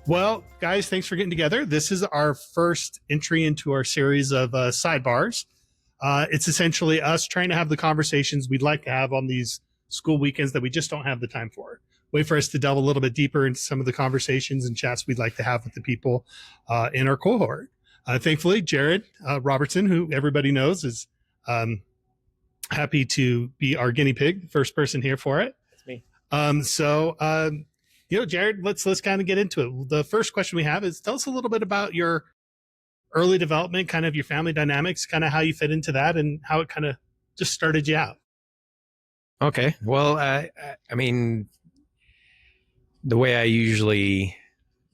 Well, guys, thanks for getting together. This is our first entry into our series of sidebars. It's essentially us trying to have the conversations we'd like to have on these school weekends that we just don't have the time for. Way for us to delve a little bit deeper into some of the conversations and chats we'd like to have with the people in our cohort. Thankfully, Jared Robertson, who everybody knows, is happy to be our guinea pig, first person here for it. That's me. Jared, let's kind of get into it. The first question we have is, tell us a little bit about your early development, kind of your family dynamics, kind of how you fit into that, and how it kind of just started you out. Okay. Well, I mean, the way I usually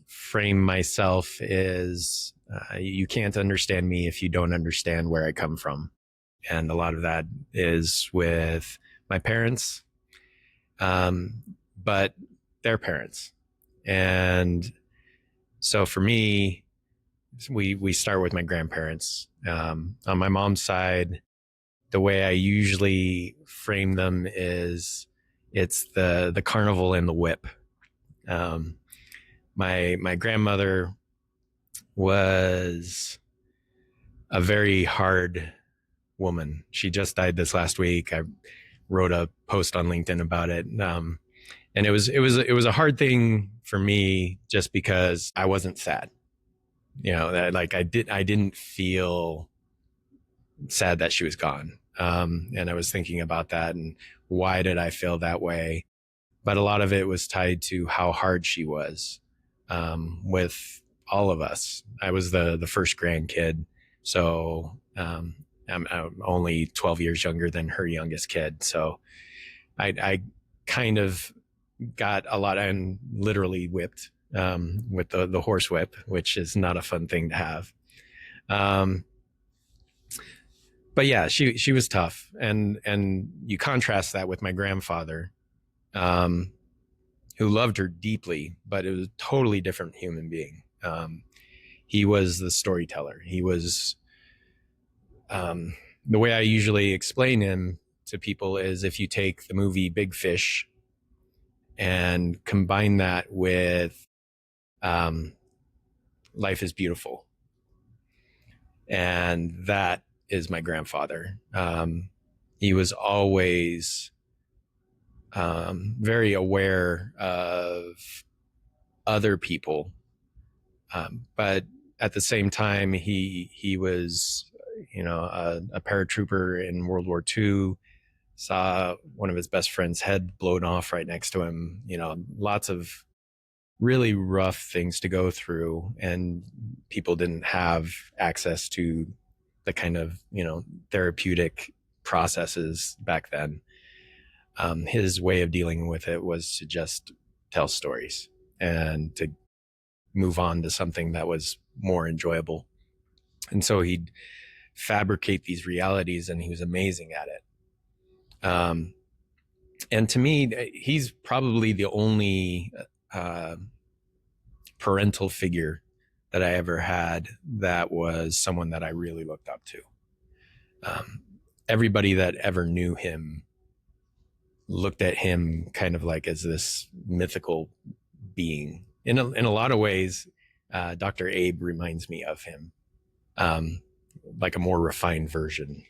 frame myself is you can't understand me if you don't understand where I come from. And a lot of that is with my parents, but their parents. And so for me, we start with my grandparents. On my mom's side, the way I usually frame them is it's the carnival and the whip. My grandmother was a very hard woman. She just died this last week. I wrote a post on LinkedIn about it. And it was a hard thing for me just because I wasn't sad. That like I didn't feel sad that she was gone. And I was thinking about that and why did I feel that way? But a lot of it was tied to how hard she was with all of us. I was the first grandkid. So I'm only 12 years younger than her youngest kid. So I kind of got a lot and literally whipped with the horse whip, which is not a fun thing to have. But yeah, she was tough. And you contrast that with my grandfather, who loved her deeply, but it was a totally different human being. He was the storyteller. He was, the way I usually explain him to people is if you take the movie Big Fish and combine that with Life is Beautiful. And that is my grandfather. He was always very aware of other people. But at the same time, he was, a paratrooper in World War II, saw one of his best friend's head blown off right next to him, lots of really rough things to go through. And people didn't have access to the kind of, therapeutic processes back then. His way of dealing with it was to just tell stories and to move on to something that was more enjoyable. And so he'd fabricate these realities and he was amazing at it. And to me, he's probably the only parental figure that I ever had that was someone that I really looked up to. Everybody that ever knew him looked at him kind of like as this mythical being. In a lot of ways, Dr. Abe reminds me of him, like a more refined version.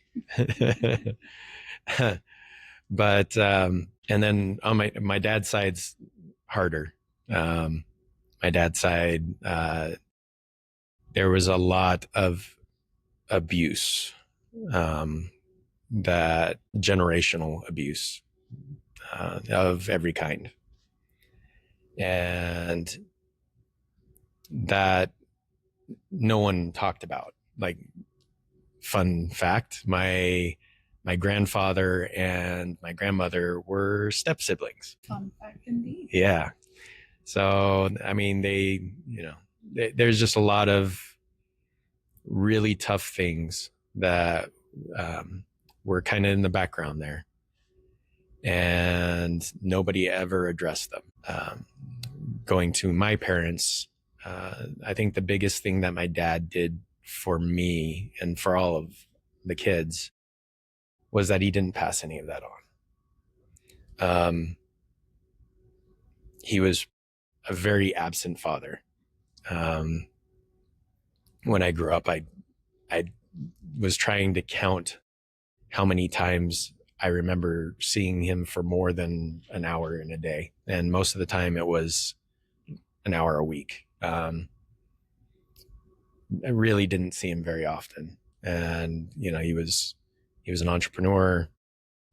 But and then on my dad's side's harder. My dad's side, there was a lot of abuse, that generational abuse of every kind. And that no one talked about. Like, fun fact, my grandfather and my grandmother were step siblings. Fun fact indeed. Yeah. So, I mean, there's just a lot of really tough things that were kind of in the background there. And nobody ever addressed them. Going to my parents, I think the biggest thing that my dad did for me and for all of the kids was that he didn't pass any of that on. He was a very absent father. When I grew up, I was trying to count how many times I remember seeing him for more than an hour in a day. And most of the time it was an hour a week. I really didn't see him very often. And, he was an entrepreneur,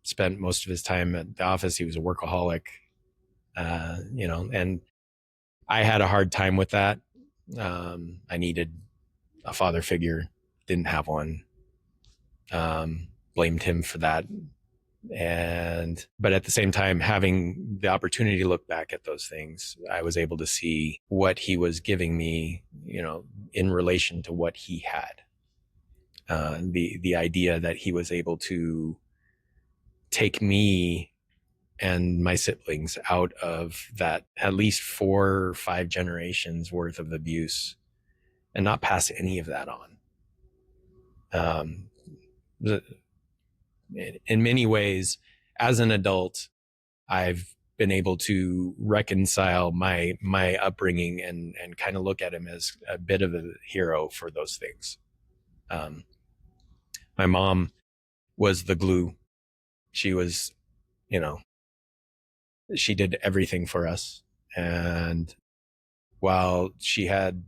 spent most of his time at the office. He was a workaholic, and I had a hard time with that. I needed a father figure, didn't have one. Blamed him for that. But at the same time, having the opportunity to look back at those things, I was able to see what he was giving me, in relation to what he had. The idea that he was able to take me and my siblings out of that at least 4 or 5 generations worth of abuse and not pass any of that on. In many ways, as an adult, I've been able to reconcile my upbringing and kind of look at him as a bit of a hero for those things. My mom was the glue. She was, she did everything for us. And while she had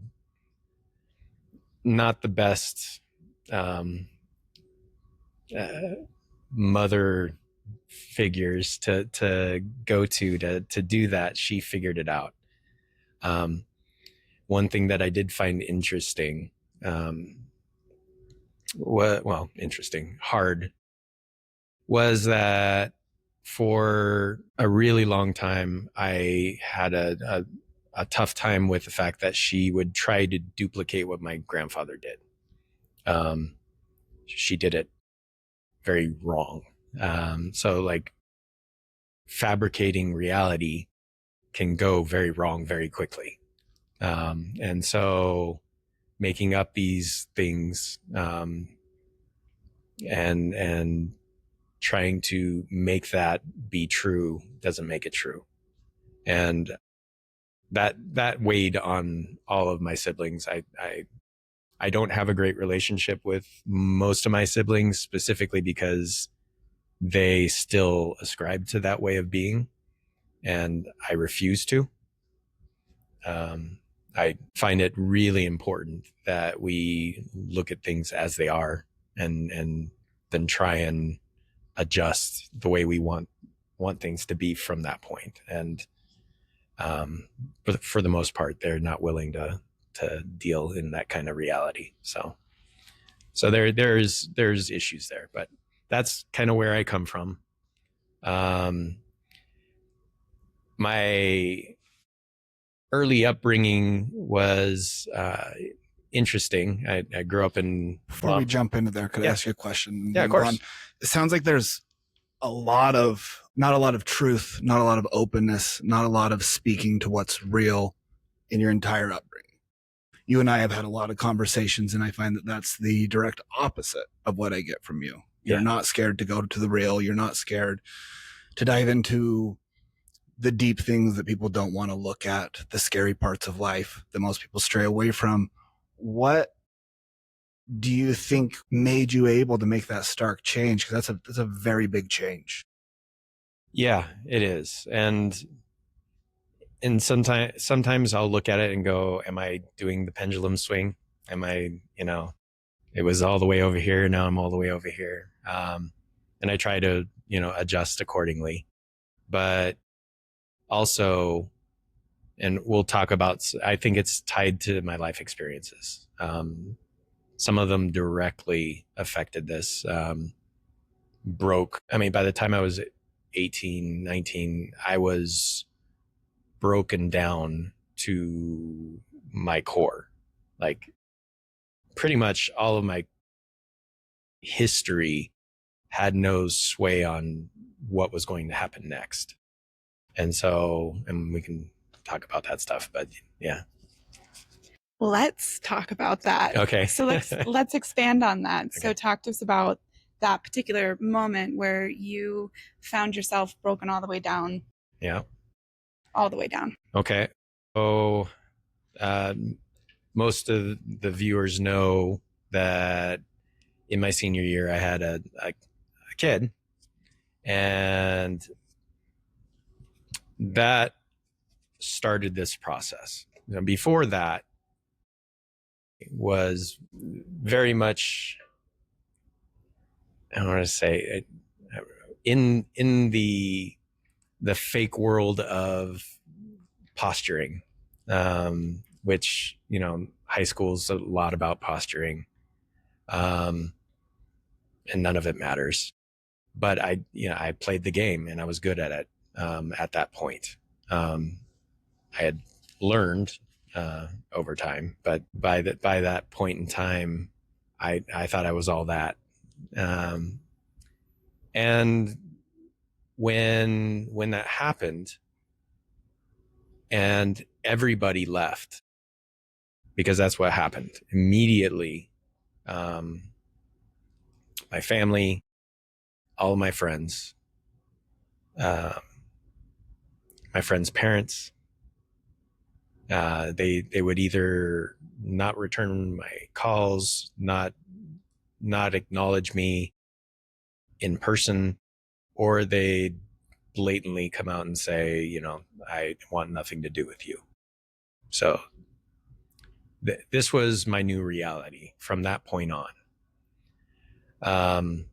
not the best mother figures to go to do that, she figured it out. One thing that I did find interesting, hard, was that for a really long time, I had a tough time with the fact that she would try to duplicate what my grandfather did. She did it very wrong. So like fabricating reality can go very wrong very quickly. And so making up these things, and trying to make that be true doesn't make it true. And that weighed on all of my siblings. I don't have a great relationship with most of my siblings, specifically because they still ascribe to that way of being, and I refuse to. I find it really important that we look at things as they are, and then try and adjust the way we want things to be from that point. And but for the most part, they're not willing to deal in that kind of reality. So there's issues there, but that's kind of where I come from. My early upbringing was interesting. I grew up in. Before we jump into there, could I ask you a question? Yeah, of course. It sounds like there's not a lot of truth, not a lot of openness, not a lot of speaking to what's real in your entire upbringing. You and I have had a lot of conversations, and I find that that's the direct opposite of what I get from you. You're not scared to go to the real. You're not scared to dive into the deep things that people don't want to look at, the scary parts of life that most people stray away from. What do you think made you able to make that stark change? Because that's a very big change. Yeah, it is. And sometimes I'll look at it and go, am I doing the pendulum swing? Am I, it was all the way over here, now I'm all the way over here. And I try to, adjust accordingly. But also, and we'll talk about, I think it's tied to my life experiences. Some of them directly affected this. By the time I was 18, 19, I was broken down to my core. Like pretty much all of my history had no sway on what was going to happen next. And we can talk about that stuff, but yeah. Let's talk about that. Okay. So let's expand on that. Okay. So talk to us about that particular moment where you found yourself broken all the way down. Yeah. All the way down. Okay. So most of the viewers know that in my senior year, I had a kid, and that started this process. Before that, it was very much, I don't want to say, in the fake world of posturing, which, high school's a lot about posturing, and none of it matters. But I played the game and I was good at it at that point. I had learned over time, but by that point in time, I thought I was all that. And when that happened, and everybody left, because that's what happened immediately. My family, all of my friends, my friends' parents, they would either not return my calls, not acknowledge me in person, or they'd blatantly come out and say, I want nothing to do with you. So this was my new reality from that point on. I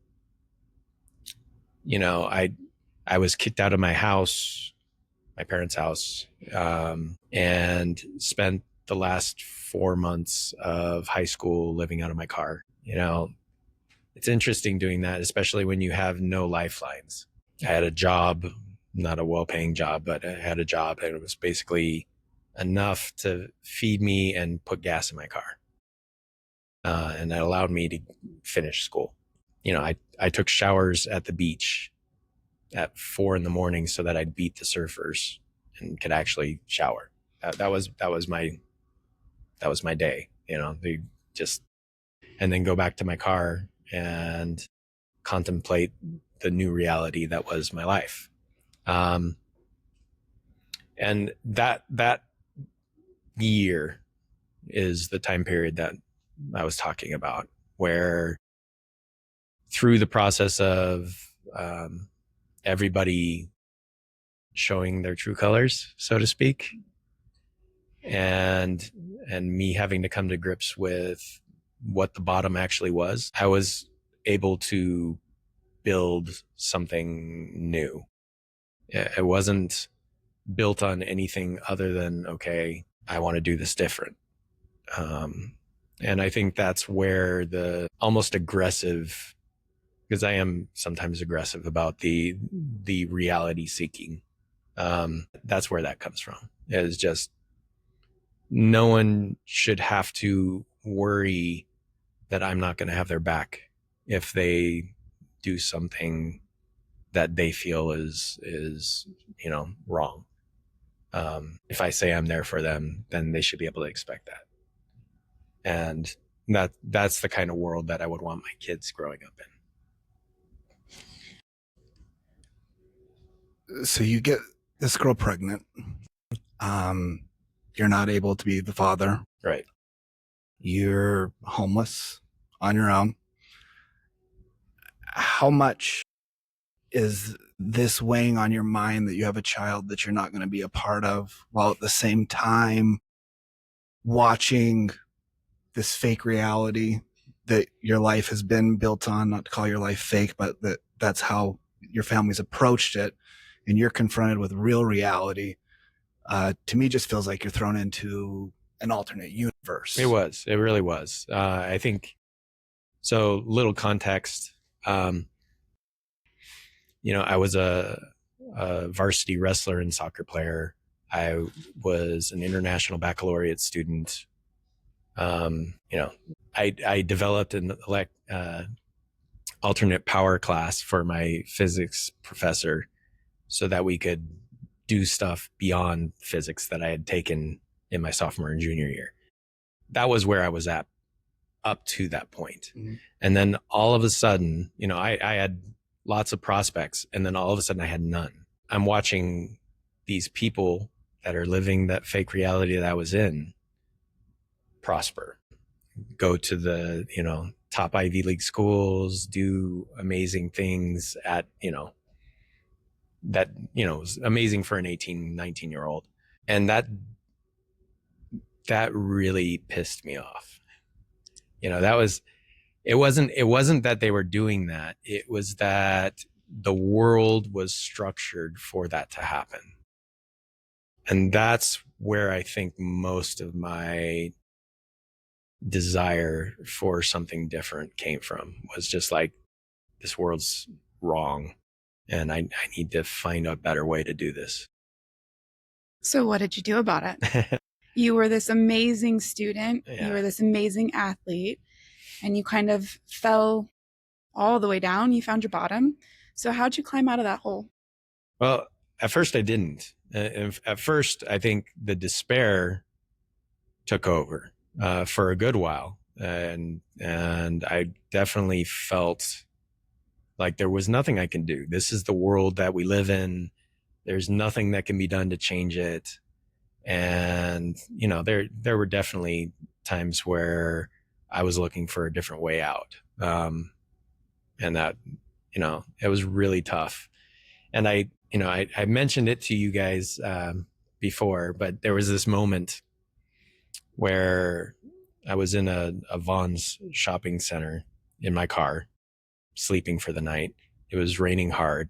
was kicked out of my house, my parents' house, and spent the last 4 months of high school living out of my car. It's interesting doing that, especially when you have no lifelines. I had a job, not a well-paying job, but I had a job, and it was basically enough to feed me and put gas in my car. And that allowed me to finish school. I took showers at the beach at 4 a.m. so that I'd beat the surfers and could actually shower. That was my day. They just, and then go back to my car and contemplate the new reality that was my life. And that year is the time period that I was talking about, where through the process of everybody showing their true colors, so to speak, and me having to come to grips with what the bottom actually was, I was able to build something new. It wasn't built on anything other than, okay, I want to do this different. And I think that's where the almost aggressive, because I am sometimes aggressive about the reality seeking. That's where that comes from. Is just, no one should have to worry that I'm not going to have their back if they do something that they feel is wrong. If I say I'm there for them, then they should be able to expect that. And that's the kind of world that I would want my kids growing up in. So you get this girl pregnant. You're not able to be the father. Right. You're homeless on your own. How much is this weighing on your mind that you have a child that you're not going to be a part of, while at the same time watching this fake reality that your life has been built on? Not to call your life fake, but that's how your family's approached it, and you're confronted with real reality. To me, just feels like you're thrown into an alternate universe. It really was. I think so. Little context. I was a varsity wrestler and soccer player. I was an international baccalaureate student. I developed an alternate power class for my physics professor so that we could do stuff beyond physics that I had taken in my sophomore and junior year. That was where I was at up to that point. Mm-hmm. And then all of a sudden, I had lots of prospects, and then all of a sudden I had none. I'm watching these people that are living that fake reality that I was in prosper, go to the, top Ivy League schools, do amazing things at, that, was amazing for an 18, 19-year-old. And that really pissed me off. It wasn't that they were doing that. It was that the world was structured for that to happen. And that's where I think most of my desire for something different came from, was just like, this world's wrong and I need to find a better way to do this. So what did you do about it? You were this amazing student. Yeah. You were this amazing athlete, and you kind of fell all the way down. You found your bottom. So how'd you climb out of that hole? Well, at first I didn't. At first, I think the despair took over for a good while. And I definitely felt like there was nothing I can do. This is the world that we live in. There's nothing that can be done to change it. And, there were definitely times where I was looking for a different way out. And that, it was really tough. And I mentioned it to you guys before, but there was this moment where I was in a Vaughn's shopping center in my car, sleeping for the night. It was raining hard.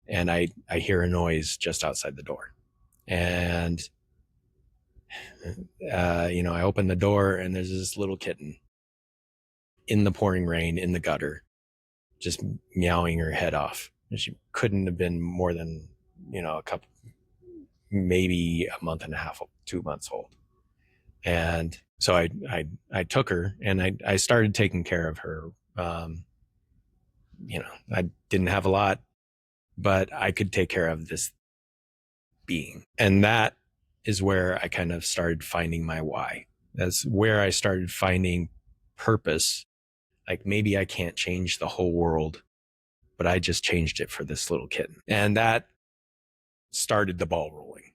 And I hear a noise just outside the door. And, I open the door and there's this little kitten in the pouring rain in the gutter, just meowing her head off. And she couldn't have been more than, maybe a month and a half, 2 months old. And so I took her and I started taking care of her. I didn't have a lot, but I could take care of this being. And that is where I kind of started finding my why. That's where I started finding purpose. Like, maybe I can't change the whole world, but I just changed it for this little kitten. And that started the ball rolling.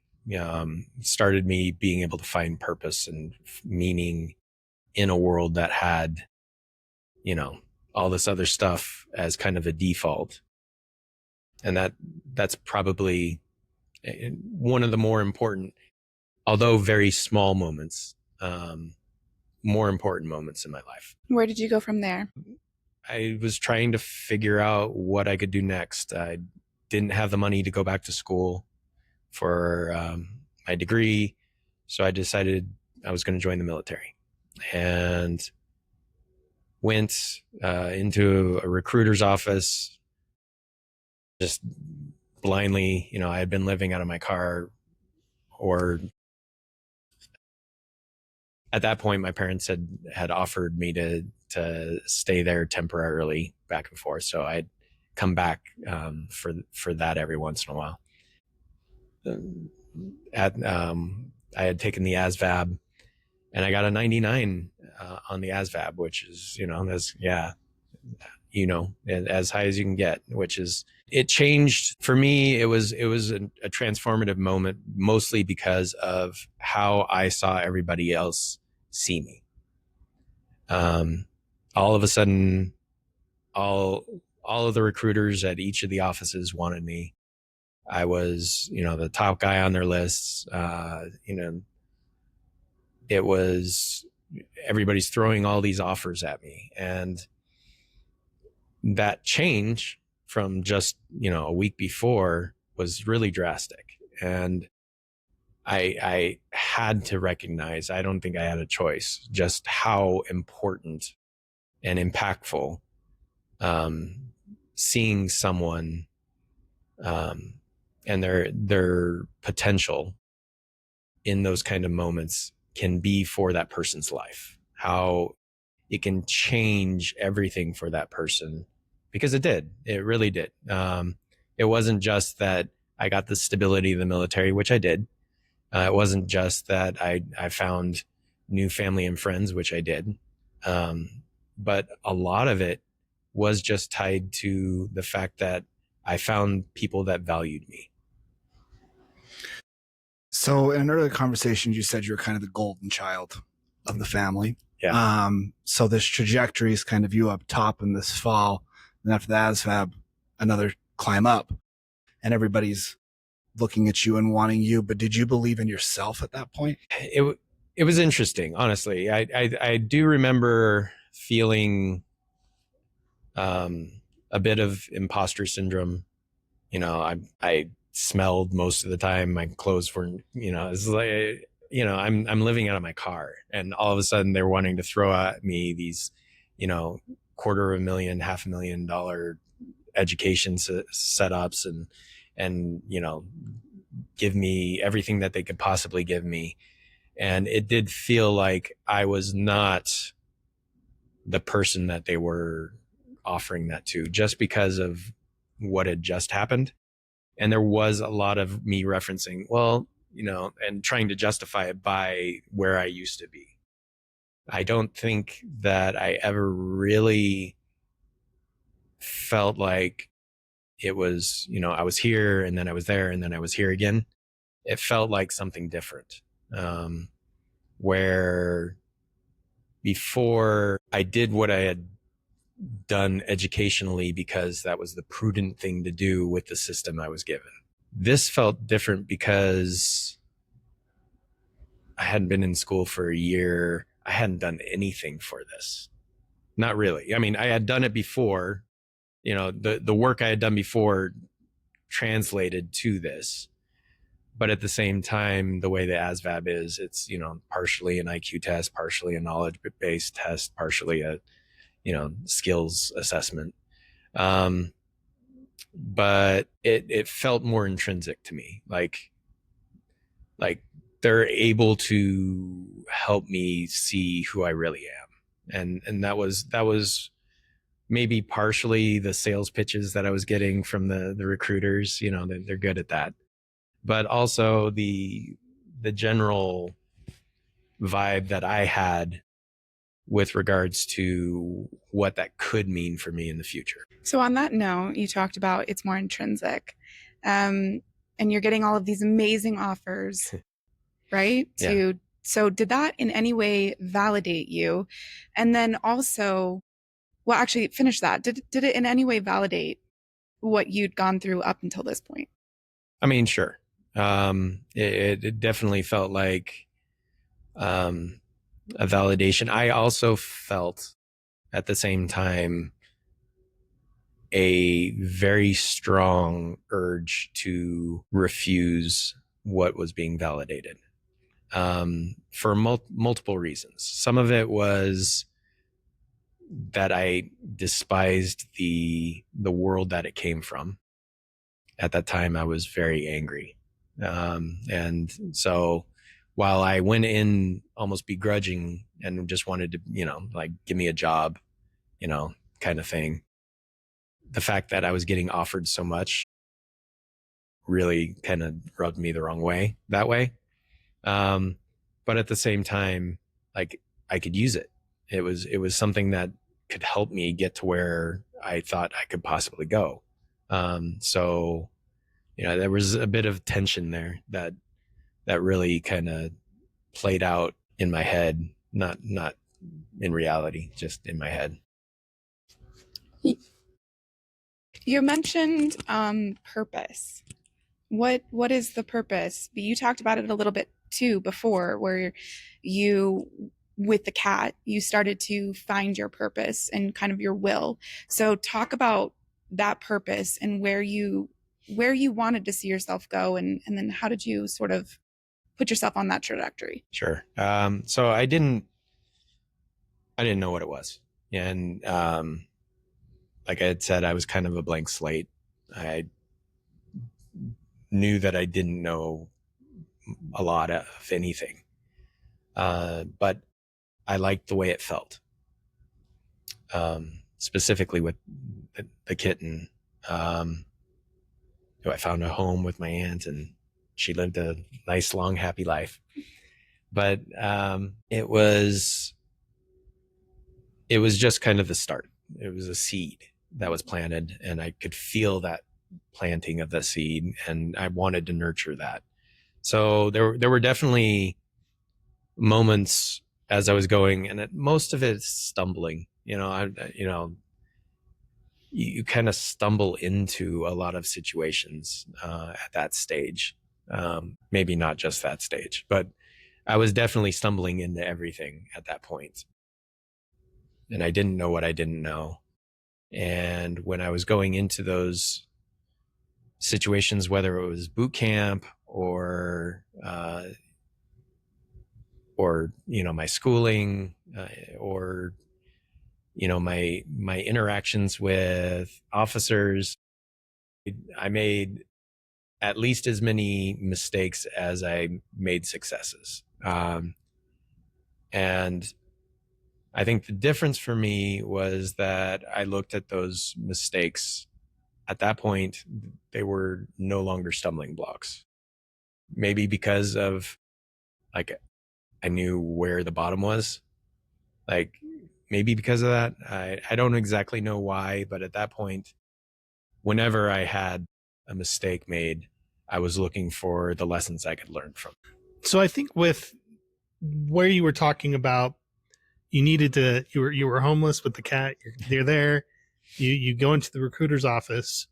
Started me being able to find purpose and meaning in a world that had, all this other stuff as kind of a default. And that's probably one of the more important, although very small moments, more important moments in my life. Where did you go from there? I was trying to figure out what I could do next. I didn't have the money to go back to school for my degree. So I decided I was going to join the military and went into a recruiter's office, just blindly. I had been living out of my car, or at that point, my parents had offered me to stay there temporarily, back and forth. So I'd come back for that every once in a while. I had taken the ASVAB, and I got a 99 on the ASVAB, which is as high as you can get. Which is, it changed for me. It was a transformative moment, mostly because of how I saw everybody else see me. All of a sudden, all of the recruiters at each of the offices wanted me. I was, the top guy on their lists. It was, everybody's throwing all these offers at me. And that change from just, a week before was really drastic. And I had to recognize, I don't think I had a choice, just how important and impactful seeing someone and their potential in those kind of moments can be for that person's life, how it can change everything for that person, because it really did. It wasn't just that I got the stability of the military, which I did. It wasn't just that I found new family and friends, which I did. But a lot of it was just tied to the fact that I found people that valued me. So in an earlier conversation, you said you're kind of the golden child of the family. Yeah. So this trajectory is kind of you up top in this fall. And after the ASVAB, another climb up. And everybody's looking at you and wanting you. But did you believe in yourself at that point? It was interesting, honestly. I do remember feeling a bit of imposter syndrome. I smelled most of the time. My clothes weren't, it's like, I'm living out of my car, and all of a sudden they're wanting to throw at me these, $250,000, $500,000 education setups, and give me everything that they could possibly give me. And it did feel like I was not the person that they were offering that to, just because of what had just happened. And there was a lot of me referencing, well, and trying to justify it by where I used to be. I don't think that I ever really felt like it was, I was here and then I was there and then I was here again. It felt like something different. Where before I did what I had done educationally because that was the prudent thing to do with the system I was given. This felt different because I hadn't been in school for a year. I hadn't done anything for this. Not really. I mean, I had done it before. The work I had done before translated to this. But at the same time, the way the ASVAB is, it's, partially an IQ test, partially a knowledge-based test, partially a, skills assessment. But it felt more intrinsic to me. Like they're able to help me see who I really am. And that was maybe partially the sales pitches that I was getting from the recruiters. They're good at that. But also the general vibe that I had with regards to what that could mean for me in the future. So on that note, you talked about it's more intrinsic, and you're getting all of these amazing offers, right? Yeah. So did that in any way validate you? And then also, well, actually finish that. Did it in any way validate what you'd gone through up until this point? I mean, sure. It definitely felt like a validation. I also felt at the same time a very strong urge to refuse what was being validated, for multiple reasons. Some of it was that I despised the world that it came from. At that time, I was very angry. And so while I went in almost begrudging and just wanted to, like, give me a job, kind of thing, the fact that I was getting offered so much really kind of rubbed me the wrong way that way. But at the same time, like, I could use it. It was something that could help me get to where I thought I could possibly go. So, there was a bit of tension there that really kind of played out in my head, not in reality, just in my head. You mentioned purpose. What is the purpose? You talked about it a little bit too before, where you, with the cat, you started to find your purpose and kind of your will. So talk about that purpose and where you wanted to see yourself go, and then how did you sort of put yourself on that trajectory? Sure. So I didn't know what it was. And like I had said, I was kind of a blank slate. I knew that I didn't know a lot of anything. But I liked the way it felt. Specifically with the kitten. I found a home with my aunt, and she lived a nice, long, happy life. But it was just kind of the start. It was a seed that was planted, and I could feel that planting of the seed, and I wanted to nurture that. So there were definitely moments as I was going, and most of it is stumbling. You kind of stumble into a lot of situations at that stage. Maybe not just that stage, but I was definitely stumbling into everything at that point. And I didn't know what I didn't know. And when I was going into those situations, whether it was boot camp or my schooling, or my interactions with officers, I made at least as many mistakes as I made successes. And I think the difference for me was that I looked at those mistakes at that point, they were no longer stumbling blocks. Maybe because of, like, I knew where the bottom was. Like, maybe because of that. I don't exactly know why, but at that point, whenever I had a mistake made, I was looking for the lessons I could learn from. So I think with where you were talking about, you were homeless with the cat. You're there. You go into the recruiter's office.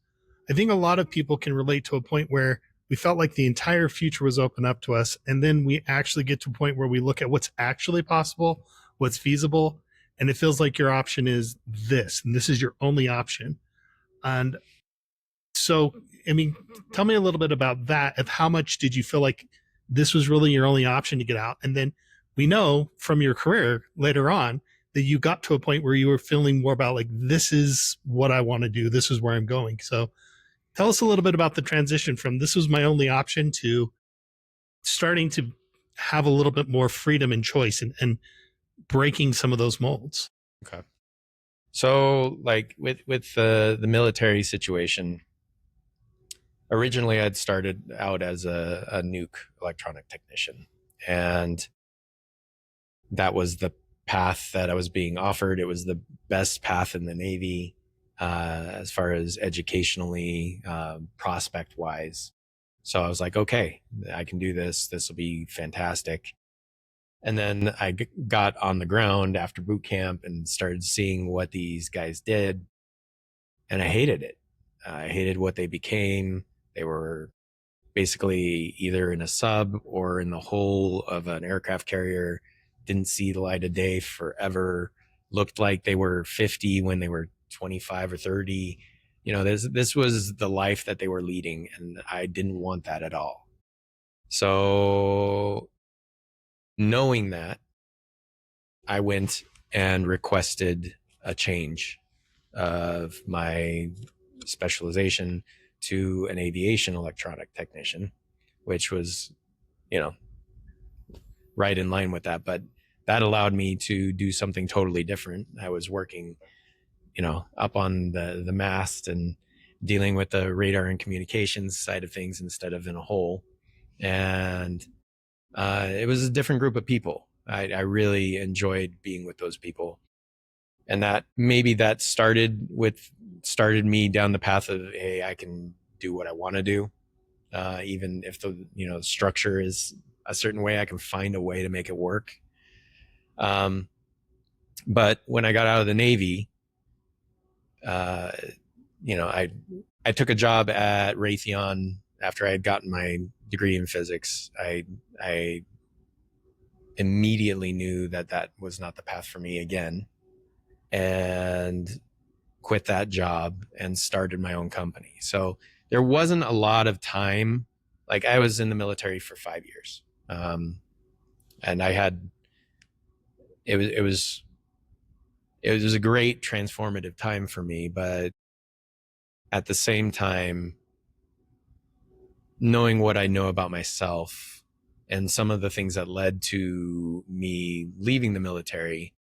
I think a lot of people can relate to a point where we felt like the entire future was open up to us, and then we actually get to a point where we look at what's actually possible, what's feasible, and it feels like your option is this, and this is your only option. And so, I mean, tell me a little bit about that. Of how much did you feel like this was really your only option to get out? And then we know from your career later on that you got to a point where you were feeling more about like, this is what I want to do. This is where I'm going. So tell us a little bit about the transition from this was my only option to starting to have a little bit more freedom and choice, and breaking some of those molds. Okay. So, like, with the military situation, originally I'd started out as a nuke electronic technician, and that was the path that I was being offered. It was the best path in the Navy, as far as educationally, prospect wise. So I was like, okay, I can do this. This will be fantastic. And then I got on the ground after boot camp and started seeing what these guys did. And I hated it. I hated what they became. They were basically either in a sub or in the hull of an aircraft carrier, didn't see the light of day forever, looked like they were 50 when they were 25 or 30. This was the life that they were leading, and I didn't want that at all. So, knowing that, I went and requested a change of my specialization to an aviation electronic technician, which was, right in line with that. But that allowed me to do something totally different. I was working, up on the mast and dealing with the radar and communications side of things instead of in a hole. And it was a different group of people. I really enjoyed being with those people. And that started me down the path of, hey, I can do what I want to do. Even if the structure is a certain way, I can find a way to make it work. But when I got out of the Navy, I took a job at Raytheon after I had gotten my degree in physics. I immediately knew that was not the path for me again, and quit that job and started my own company. So there wasn't a lot of time. Like, I was in the military for 5 years. And it was a great transformative time for me, but at the same time, knowing what I know about myself and some of the things that led to me leaving the military,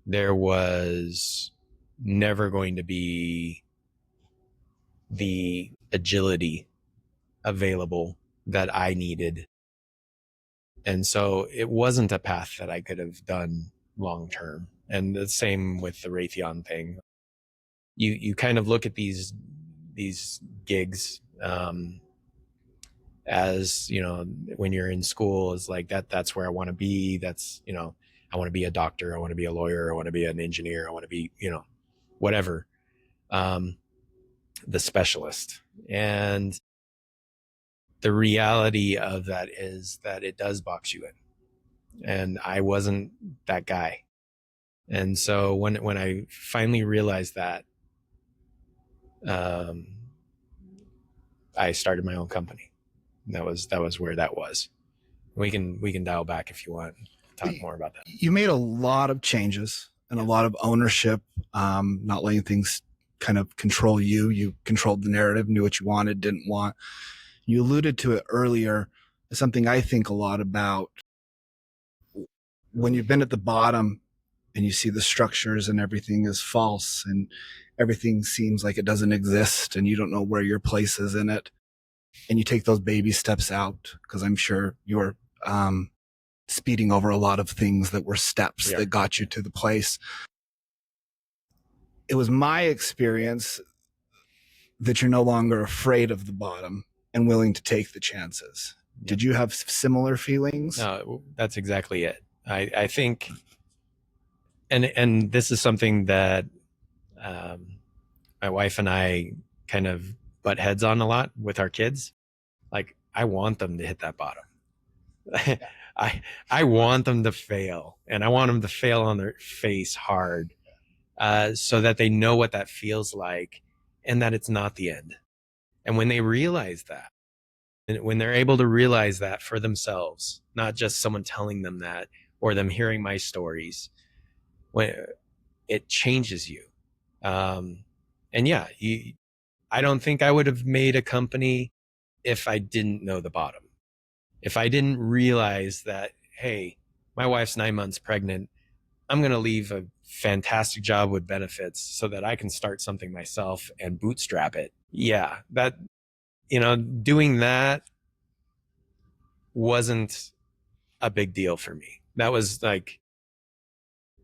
there was never going to be the agility available that I needed. And so it wasn't a path that I could have done long term. And the same with the Raytheon thing. You kind of look at these gigs, as when you're in school, is like that's where I want to be. That's I want to be a doctor. I want to be a lawyer. I want to be an engineer. I want to be, whatever, the specialist. And the reality of that is that it does box you in. And I wasn't that guy. And so when I finally realized that, I started my own company. That was where that was. We can dial back if you want, talk more about that. You made a lot of changes and a lot of ownership, not letting things kind of control you. You controlled the narrative, knew what you wanted, didn't want. You alluded to it earlier. Something I think a lot about when you've been at the bottom and you see the structures and everything is false and everything seems like it doesn't exist and you don't know where your place is in it. And you take those baby steps out, because I'm sure you're speeding over a lot of things that were steps that got you to the place. It was my experience that you're no longer afraid of the bottom and willing to take the chances. Yeah. Did you have similar feelings? No, that's exactly it. I think, and this is something that my wife and I kind of butt heads on a lot with our kids. Like, I want them to hit that bottom. I want them to fail, and I want them to fail on their face hard, so that they know what that feels like and that it's not the end. And when they realize that, and when they're able to realize that for themselves, not just someone telling them that or them hearing my stories, when it changes you. And yeah, I don't think I would have made a company if I didn't know the bottom. If I didn't realize that, hey, my wife's 9 months pregnant, I'm going to leave a fantastic job with benefits so that I can start something myself and bootstrap it. Yeah, that, doing that wasn't a big deal for me. That was like,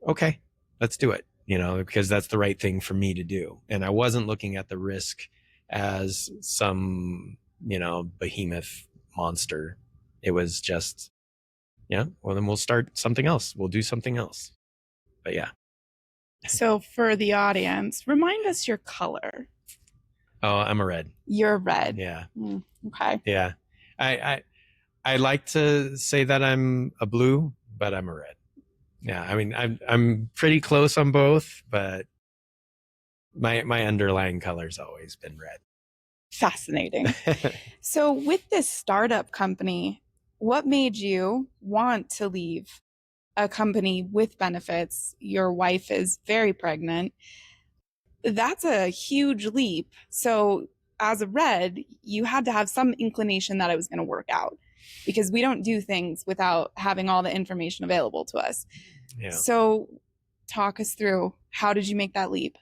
okay, let's do it, because that's the right thing for me to do. And I wasn't looking at the risk as some, behemoth monster. It was just, well, then we'll start something else. We'll do something else. But yeah. So for the audience, remind us your color. Oh, I'm a red. You're red. Yeah. Okay. Yeah. I like to say that I'm a blue, but I'm a red. Yeah. I mean, I'm pretty close on both, but my underlying color's always been red. Fascinating. So with this startup company, what made you want to leave a company with benefits? Your wife is very pregnant. That's a huge leap. So as a red, you had to have some inclination that it was going to work out, because we don't do things without having all the information available to us. Yeah. So talk us through, how did you make that leap?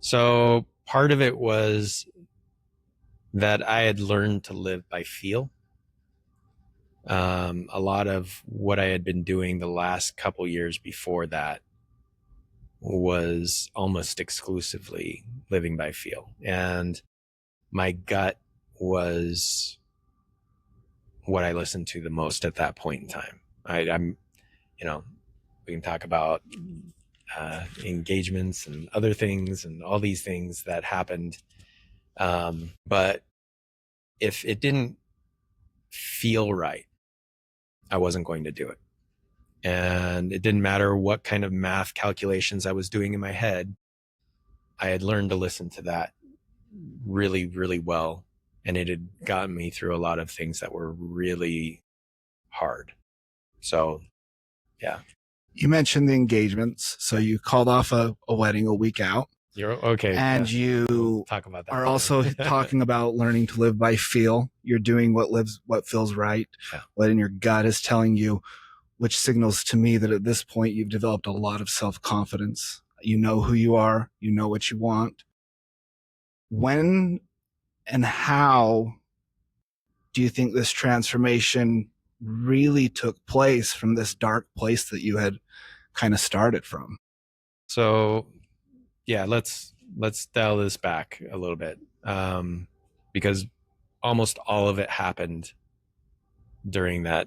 So part of it was that I had learned to live by feel. A lot of what I had been doing the last couple years before that was almost exclusively living by feel. And my gut was what I listened to the most at that point in time. I'm, we can talk about engagements and other things and all these things that happened. But if it didn't feel right, I wasn't going to do it. And it didn't matter what kind of math calculations I was doing in my head. I had learned to listen to that really, really well. And it had gotten me through a lot of things that were really hard. So, yeah. You mentioned the engagements. So you called off a wedding a week out. You're okay. And we'll talk about that. Are also talking about learning to live by feel. You're doing what feels right, what in your gut is telling you, which signals to me that at this point you've developed a lot of self-confidence. You know who you are, you know what you want. When and how do you think this transformation really took place from this dark place that you had kind of started from? So, yeah, let's dial this back a little bit, because almost all of it happened during that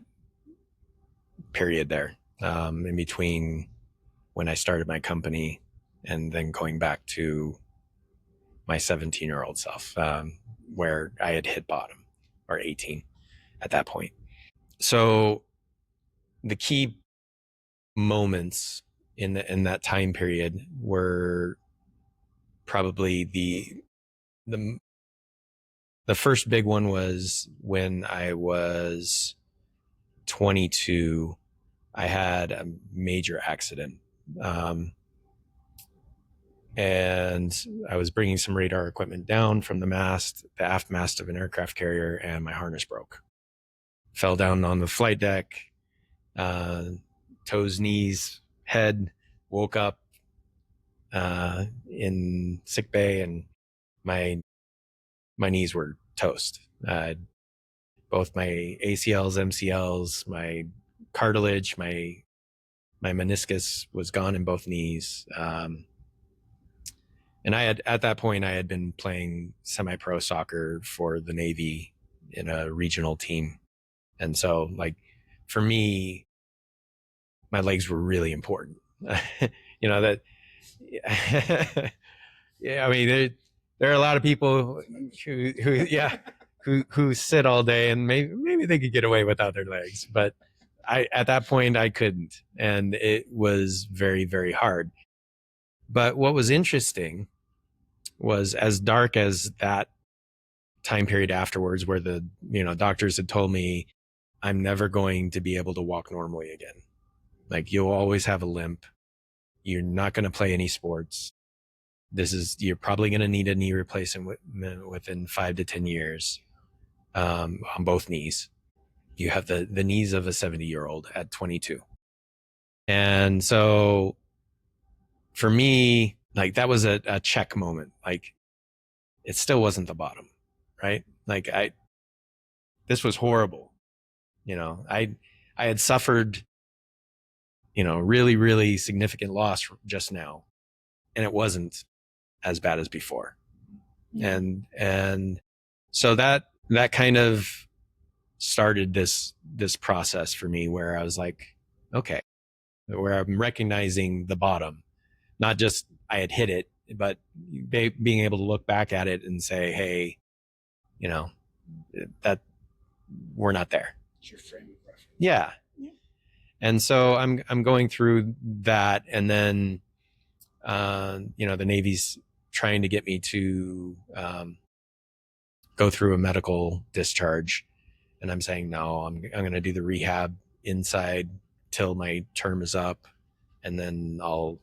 period there, in between when I started my company and then going back to my 17-year-old self, where I had hit bottom, or 18 at that point. So the key moments in that time period were probably the first big one was when I was 22. I had a major accident, and I was bringing some radar equipment down from the aft mast of an aircraft carrier, and my harness broke. Fell down on the flight deck, toes, knees, head. Woke up in sick bay, and my knees were toast. Both my ACLs, MCLs, my cartilage, my meniscus was gone in both knees. And at that point, I had been playing semi-pro soccer for the Navy in a regional team. And so, like, for me, my legs were really important. That, yeah, I mean, there are a lot of people who sit all day, and maybe they could get away without their legs. But at that point, I couldn't. And it was very, very hard. But what was interesting was, as dark as that time period afterwards, where the doctors had told me I'm never going to be able to walk normally again. Like, you'll always have a limp. You're not going to play any sports. You're probably going to need a knee replacement within 5 to 10 years, on both knees. You have the knees of a 70-year-old at 22. And so for me, like, that was a check moment. Like, it still wasn't the bottom, right? Like, this was horrible. I had suffered, really, really significant loss just now, and it wasn't as bad as before. Yeah. And so that kind of started this process for me, where I was like, okay, where I'm recognizing the bottom, not just I had hit it, but being able to look back at it and say, hey, that we're not there. It's your frame of reference. Yeah. And so I'm going through that, and then the Navy's trying to get me to go through a medical discharge, and I'm saying no. I'm going to do the rehab inside till my term is up, and then I'll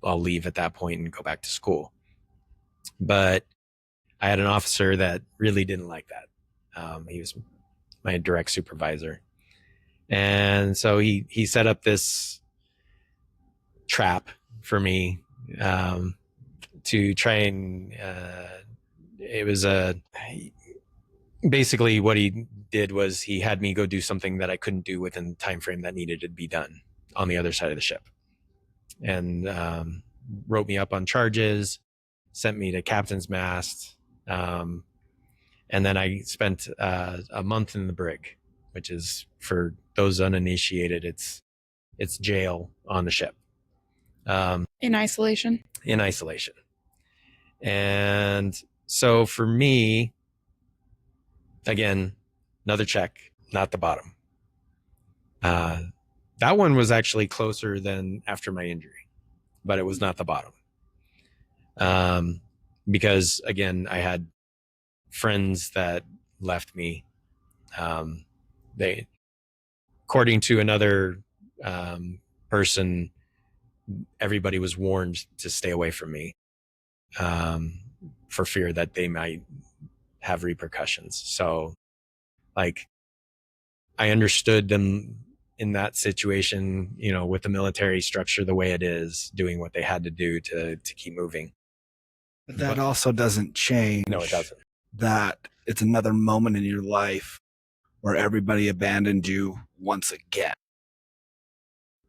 leave at that point and go back to school. But I had an officer that really didn't like that. He was my direct supervisor. And so he set up this trap for me, to try and, it was basically what he did was he had me go do something that I couldn't do within the time frame that needed to be done on the other side of the ship. And wrote me up on charges, sent me to captain's mast. And then I spent a month in the brig, which is, for those uninitiated, it's jail on the ship. In isolation. And so for me, again, another check, not the bottom. That one was actually closer than after my injury, but it was not the bottom. Because again, I had friends that left me. They, according to another person, everybody was warned to stay away from me, for fear that they might have repercussions. So, like, I understood them in that situation, with the military structure the way it is, doing what they had to do to keep moving. But that also doesn't change. No, it doesn't. That it's another moment in your life where everybody abandoned you once again.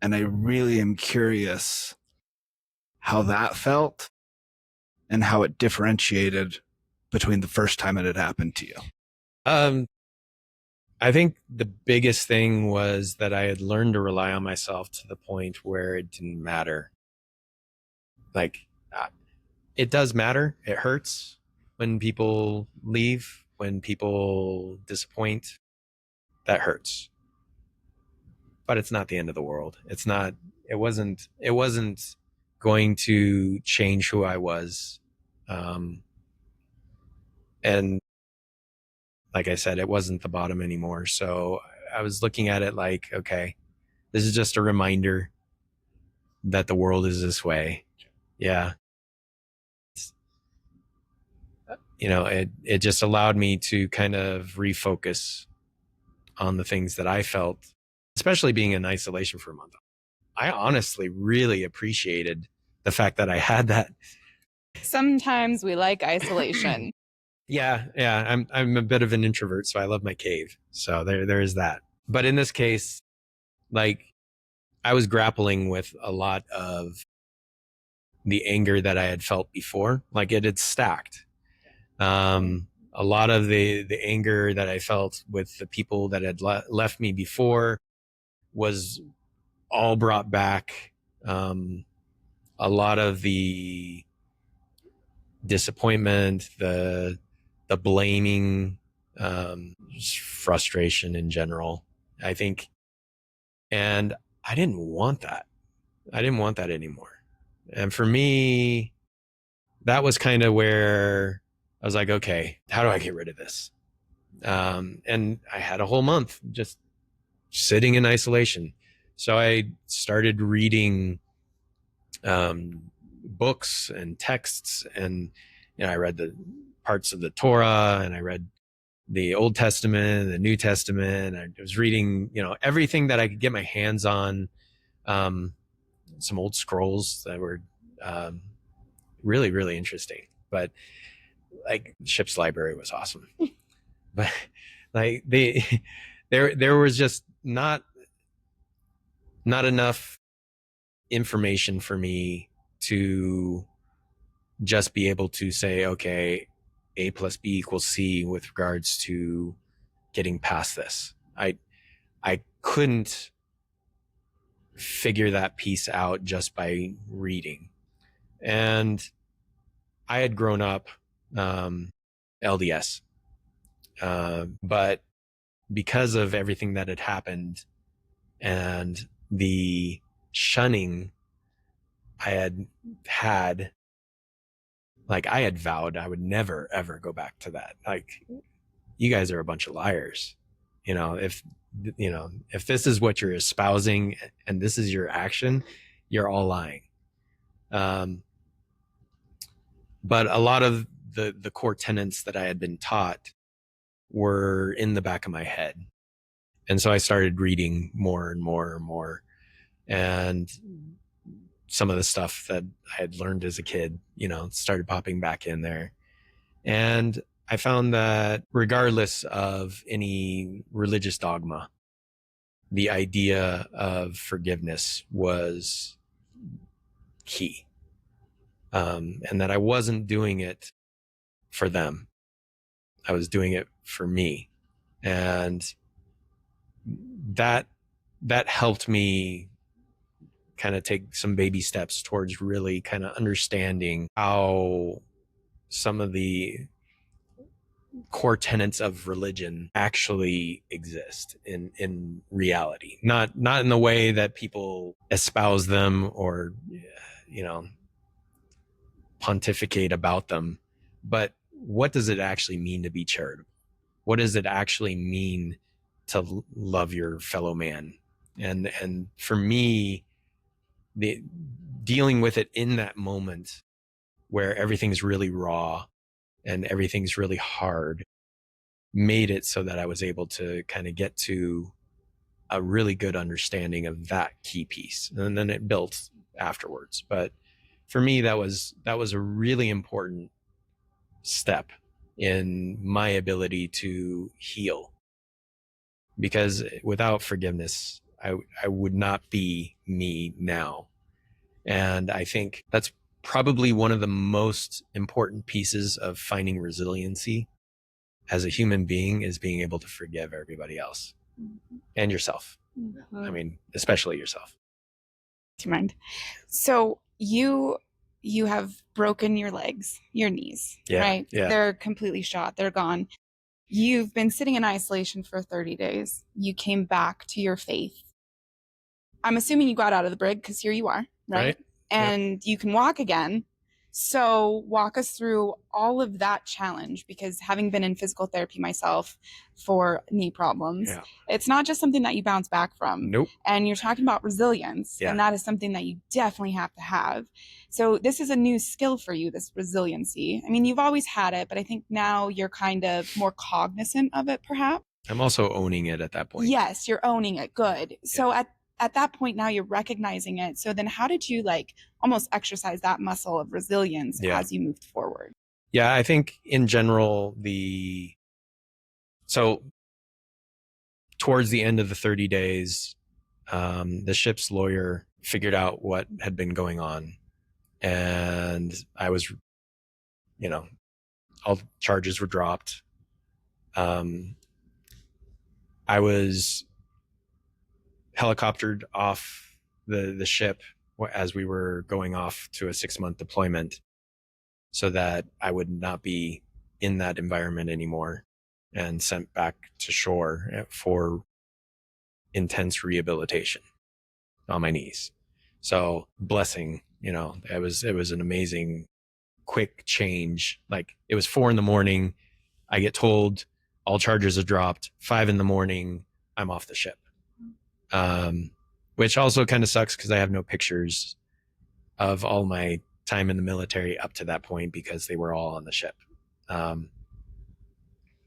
And I really am curious how that felt and how it differentiated between the first time it had happened to you. I think the biggest thing was that I had learned to rely on myself to the point where it didn't matter. Like, it does matter. It hurts when people leave, when people disappoint. That hurts. But it's not the end of the world. It wasn't going to change who I was. And like I said, it wasn't the bottom anymore. So I was looking at it like, okay, this is just a reminder that the world is this way. Yeah. It just allowed me to kind of refocus on the things that I felt, especially being in isolation for a month. I honestly really appreciated the fact that I had that. Sometimes we like isolation. Yeah. I'm a bit of an introvert, so I love my cave. So there is that. But in this case, like, I was grappling with a lot of the anger that I had felt before. Like, it had stacked. A lot of the anger that I felt with the people that had left me before was all brought back. A lot of the disappointment, the blaming, just frustration in general, I think. And I didn't want that. I didn't want that anymore. And for me, that was kind of where I was like, okay, how do I get rid of this? And I had a whole month just sitting in isolation. So I started reading books and texts, and I read the parts of the Torah, and I read the Old Testament, the New Testament. I was reading, everything that I could get my hands on. Some old scrolls that were really, really interesting. But like, Ship's Library was awesome. But like, there was just not enough information for me to just be able to say, okay, A plus B equals C with regards to getting past this. I couldn't figure that piece out just by reading. And I had grown up LDS, but because of everything that had happened and the shunning I had, like, I had vowed I would never ever go back to that. Like, you guys are a bunch of liars. If this is what you're espousing and this is your action, you're all lying. But a lot of the core tenets that I had been taught were in the back of my head. And so I started reading more and more and more. And some of the stuff that I had learned as a kid, started popping back in there. And I found that regardless of any religious dogma, the idea of forgiveness was key. And that I wasn't doing it for them. I was doing it for me. And that helped me kind of take some baby steps towards really kind of understanding how some of the core tenets of religion actually exist in reality, not in the way that people espouse them or pontificate about them, but what does it actually mean to be charitable? What does it actually mean to love your fellow man? And for me, the dealing with it in that moment where everything's really raw and everything's really hard made it so that I was able to kind of get to a really good understanding of that key piece. And then it built afterwards. But for me, that was a really important step in my ability to heal. Because without forgiveness, I would not be me now. And I think that's probably one of the most important pieces of finding resiliency as a human being is being able to forgive everybody else and yourself. I mean, especially yourself. Do you mind? So you have broken your legs, your knees, Yeah, right? yeah. They're completely shot. They're gone. You've been sitting in isolation for 30 days. You came back to your faith. I'm assuming you got out of the brig because here you are, right? Right. And you can walk again. So walk us through all of that challenge, because having been in physical therapy myself for knee problems, Yeah. it's not just something that you bounce back from. Nope. And you're talking about resilience, Yeah. and that is something that you definitely have to have. So this is a new skill for you, this resiliency. I mean, you've always had it, but I think now you're kind of more cognizant of it, perhaps. I'm also owning it at that point. Yes, you're owning it. Good. So at that point now you're recognizing it. So then how did you like almost exercise that muscle of resilience as you moved forward? Yeah, I think in general, so towards the end of the 30 days, the ship's lawyer figured out what had been going on. And I was, all the charges were dropped. I was helicoptered off the ship as we were going off to a 6-month deployment so that I would not be in that environment anymore, and sent back to shore for intense rehabilitation on my knees. So blessing, it was an amazing quick change. Like it was 4 a.m. I get told all charges are dropped. 5 a.m. I'm off the ship. Which also kind of sucks because I have no pictures of all my time in the military up to that point because they were all on the ship.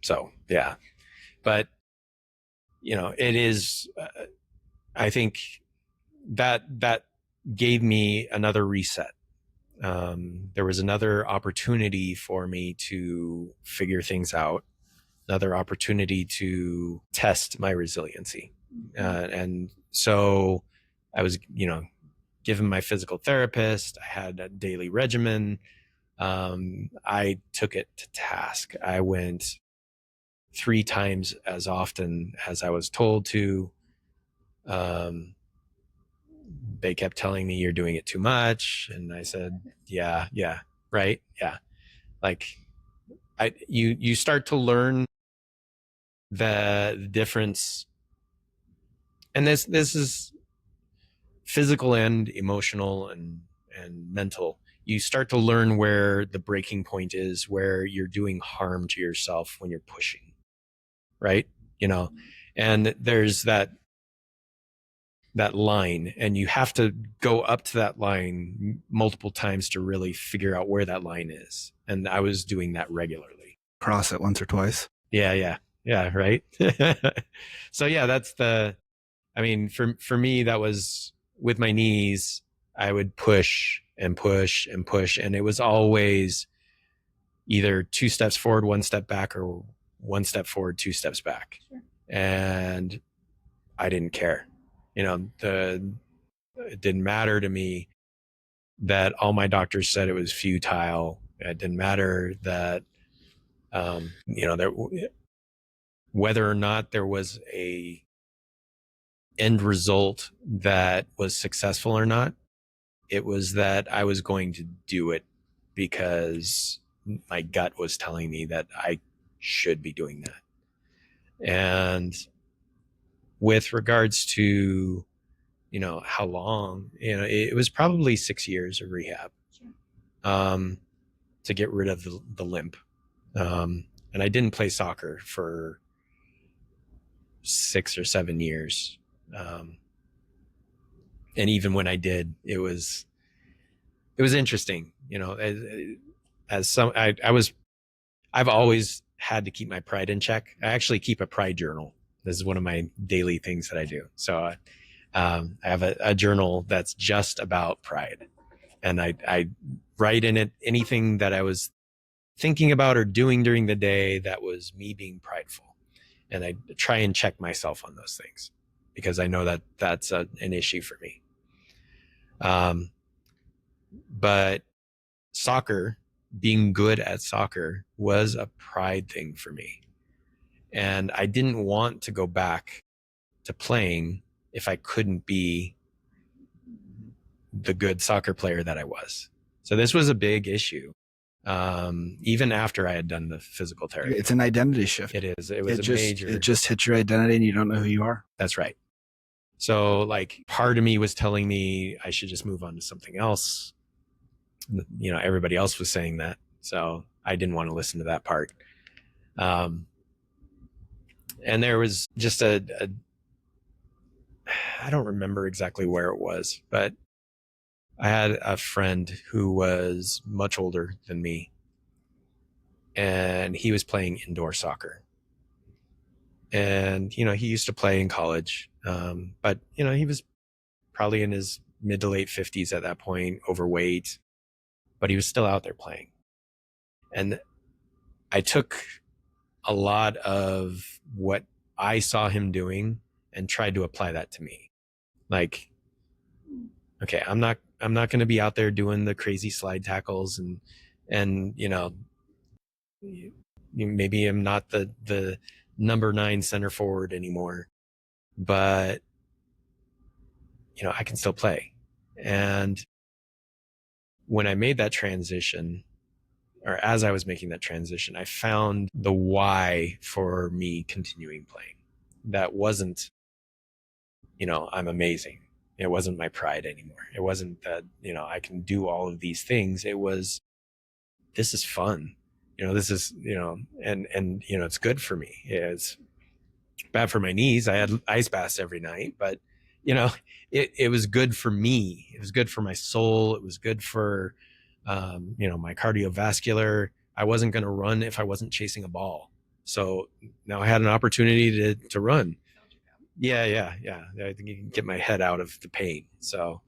So yeah, but it is, I think that gave me another reset. There was another opportunity for me to figure things out, another opportunity to test my resiliency. And so I was, given my physical therapist, I had a daily regimen. I took it to task. I went 3 times as often as I was told to. They kept telling me you're doing it too much. And I said, yeah, right. Yeah. Like you start to learn the difference. And this is physical and emotional and mental. You start to learn where the breaking point is, where you're doing harm to yourself when you're pushing, right? And there's that line, and you have to go up to that line multiple times to really figure out where that line is. And I was doing that regularly. Cross it once or twice. Yeah, right. So yeah, for me, that was with my knees. I would push and push and push, and it was always either 2 steps forward, 1 step back, or 1 step forward, 2 steps back. Sure. And I didn't care. It didn't matter to me that all my doctors said it was futile. It didn't matter that, whether or not there was a end result that was successful or not. It was that I was going to do it because my gut was telling me that I should be doing that. And with regards to, how long, it was probably 6 years of rehab, to get rid of the limp. And I didn't play soccer for 6 or 7 years. And even when I did, it was interesting, I've always had to keep my pride in check. I actually keep a pride journal. This is one of my daily things that I do. So, I have a journal that's just about pride, and I write in it anything that I was thinking about or doing during the day that was me being prideful. And I try and check myself on those things because I know that that's an issue for me. But soccer, being good at soccer, was a pride thing for me. And I didn't want to go back to playing if I couldn't be the good soccer player that I was. So this was a big issue. Even after I had done the physical therapy. It's an identity shift. It is. It was major. It just hits your identity and you don't know who you are. That's right. So like part of me was telling me I should just move on to something else. You know, everybody else was saying that. So I didn't want to listen to that part. And there was just I don't remember exactly where it was, but I had a friend who was much older than me, and he was playing indoor soccer. And, you know, he used to play in college, but, you know, he was probably in his mid to late 50s at that point, overweight, but he was still out there playing. And I took a lot of what I saw him doing and tried to apply that to me. Like, okay, I'm not going to be out there doing the crazy slide tackles and, you know, maybe I'm not the number 9 center forward anymore, but you know, I can still play. And when I made that transition, or as I was making that transition, I found the why for me continuing playing. That wasn't, you know, I'm amazing. It wasn't my pride anymore. It wasn't that, you know, I can do all of these things. It was, this is fun. You know, this is, you know, and, you know, it's good for me. It's bad for my knees. I had ice baths every night, but you know, it was good for me. It was good for my soul. It was good for, you know, my cardiovascular. I wasn't going to run if I wasn't chasing a ball. So now I had an opportunity to run. Yeah. I think you can get my head out of the pain. So,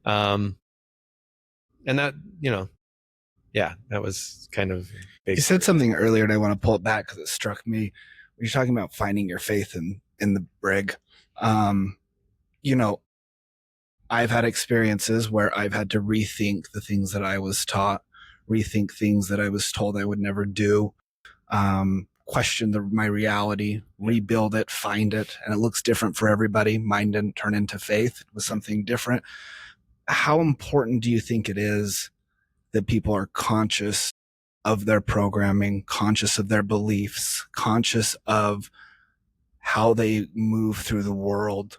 and that, you know, yeah, that was kind of big. You said something earlier and I want to pull it back because it struck me. When you're talking about finding your faith in the brig. You know, I've had experiences where I've had to rethink the things that I was taught, rethink things that I was told I would never do, question my reality, rebuild it, find it. And it looks different for everybody. Mine didn't turn into faith. It was something different. How important do you think it is that people are conscious of their programming, conscious of their beliefs, conscious of how they move through the world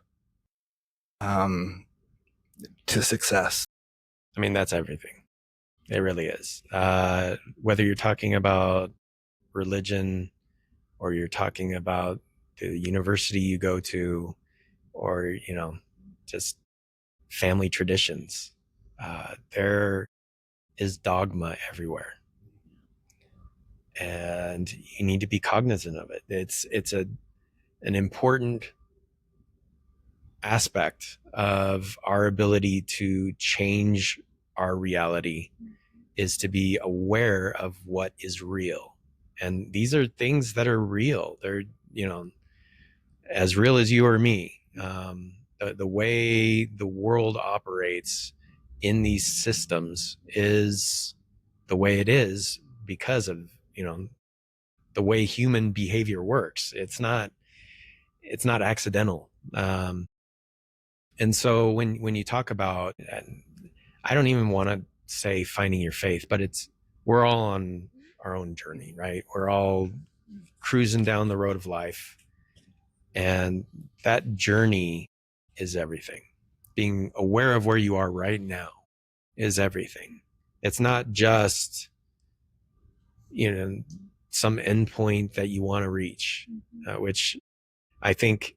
to success? I mean, that's everything. It really is. Whether you're talking about religion or you're talking about the university you go to, or, you know, just family traditions, there is dogma everywhere. And you need to be cognizant of it. It's an important aspect of our ability to change our reality is to be aware of what is real. And these are things that are real. They're, you know, as real as you or me. The way the world operates in these systems is the way it is because of, you know, the way human behavior works. It's not accidental. And so when you talk about, I don't even want to say finding your faith, but we're all on our own journey, right? We're all cruising down the road of life. And that journey is everything. Being aware of where you are right now is everything. It's not just, you know, some endpoint that you want to reach, which I think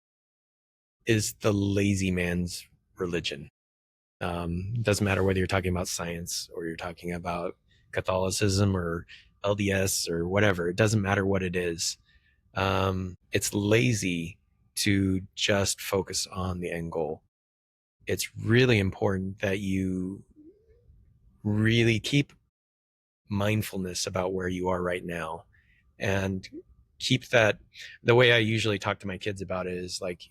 is the lazy man's religion. Doesn't matter whether you're talking about science or you're talking about Catholicism or LDS or whatever. It doesn't matter what it is. It's lazy to just focus on the end goal. It's really important that you really keep mindfulness about where you are right now and keep that. The way I usually talk to my kids about it is like,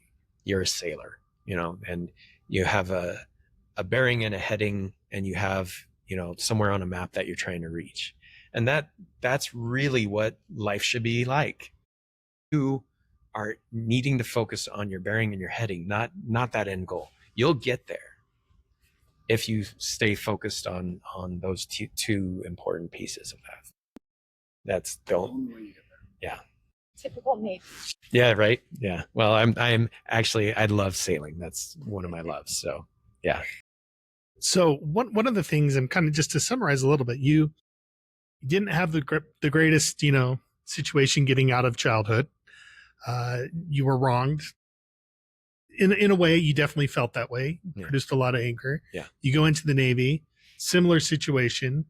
you're a sailor, you know, and you have a bearing and a heading, and you have, you know, somewhere on a map that you're trying to reach. And that's really what life should be like. You are needing to focus on your bearing and your heading, not that end goal. You'll get there if you stay focused on those two important pieces of that. That's don't. Yeah. Typical Navy. Yeah. Right. Yeah. Well, I'm actually, I love sailing. That's one of my loves. So yeah. So one of the things, and kind of just to summarize a little bit, you didn't have the greatest, situation getting out of childhood. You were wronged. In a way, you definitely felt that way. Yeah. Produced a lot of anger. Yeah. You go into the Navy, similar situation.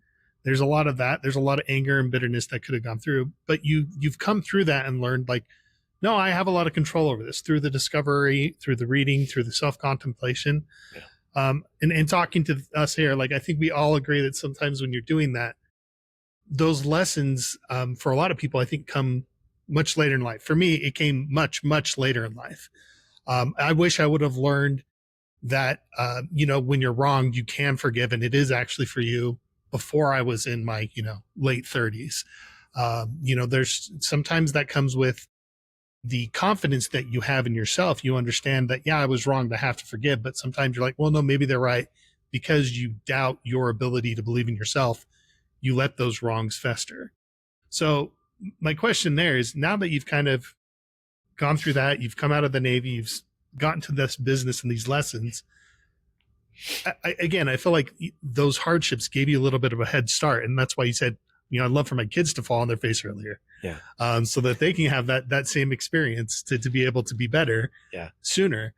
There's a lot of that. There's a lot of anger and bitterness that could have gone through, but you've come through that and learned, like, no, I have a lot of control over this through the discovery, through the reading, through the self-contemplation. Yeah. And talking to us here, like, I think we all agree that sometimes when you're doing that, those lessons, for a lot of people, I think, come much later in life. For me, it came much, much later in life. I wish I would have learned that, when you're wronged, you can forgive, and it is actually for you, before I was in my, late 30s. There's sometimes that comes with the confidence that you have in yourself. You understand that, yeah, I was wrong to have to forgive, but sometimes you're like, well, no, maybe they're right, because you doubt your ability to believe in yourself. You let those wrongs fester. So my question there is, now that you've kind of gone through that, you've come out of the Navy, you've gotten to this business and these lessons, I feel like those hardships gave you a little bit of a head start. And that's why you said, I'd love for my kids to fall on their face earlier. Yeah. So that they can have that same experience to be able to be better. Yeah. Sooner.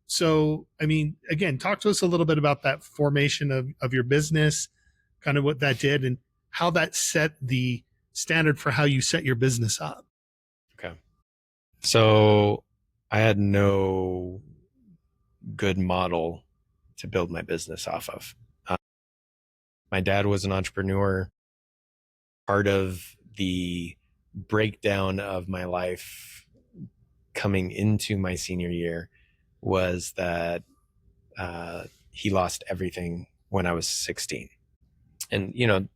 So, again, talk to us a little bit about that formation of your business, kind of what that did and how that set the standard for how you set your business up. Okay. So I had no good model to build my business off of. My dad was an entrepreneur. Part of the breakdown of my life coming into my senior year was that he lost everything when I was 16. And,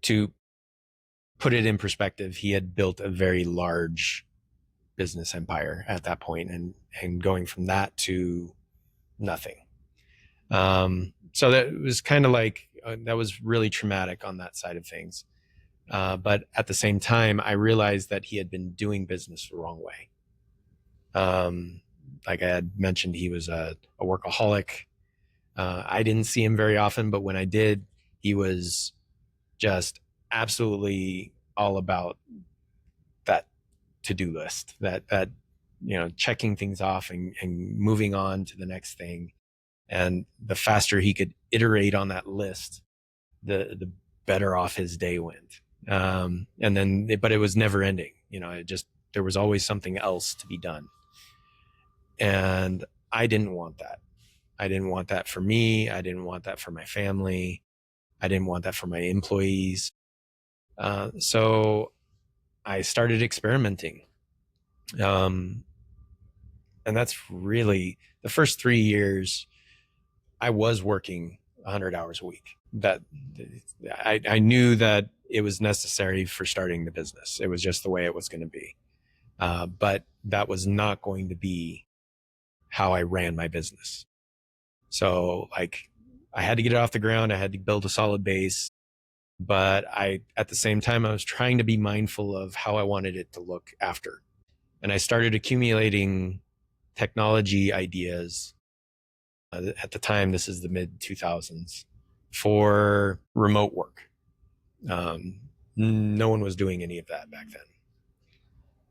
to put it in perspective, he had built a very large business empire at that point, and going from that to nothing. So that was kind of like, that was really traumatic on that side of things. But at the same time, I realized that he had been doing business the wrong way. Like I had mentioned, he was a workaholic. I didn't see him very often, but when I did, he was just absolutely all about that to-do list, that checking things off and moving on to the next thing. And the faster he could iterate on that list, the better off his day went. But it was never ending. There was always something else to be done. And I didn't want that. I didn't want that for me. I didn't want that for my family. I didn't want that for my employees. So I started experimenting. And that's really the first 3 years I was working 100 hours a week. That I knew that it was necessary for starting the business. It was just the way it was going to be. But that was not going to be how I ran my business. So I had to get it off the ground. I had to build a solid base, but at the same time, I was trying to be mindful of how I wanted it to look after. And I started accumulating technology ideas. At the time, this is the mid 2000s, for remote work. No one was doing any of that back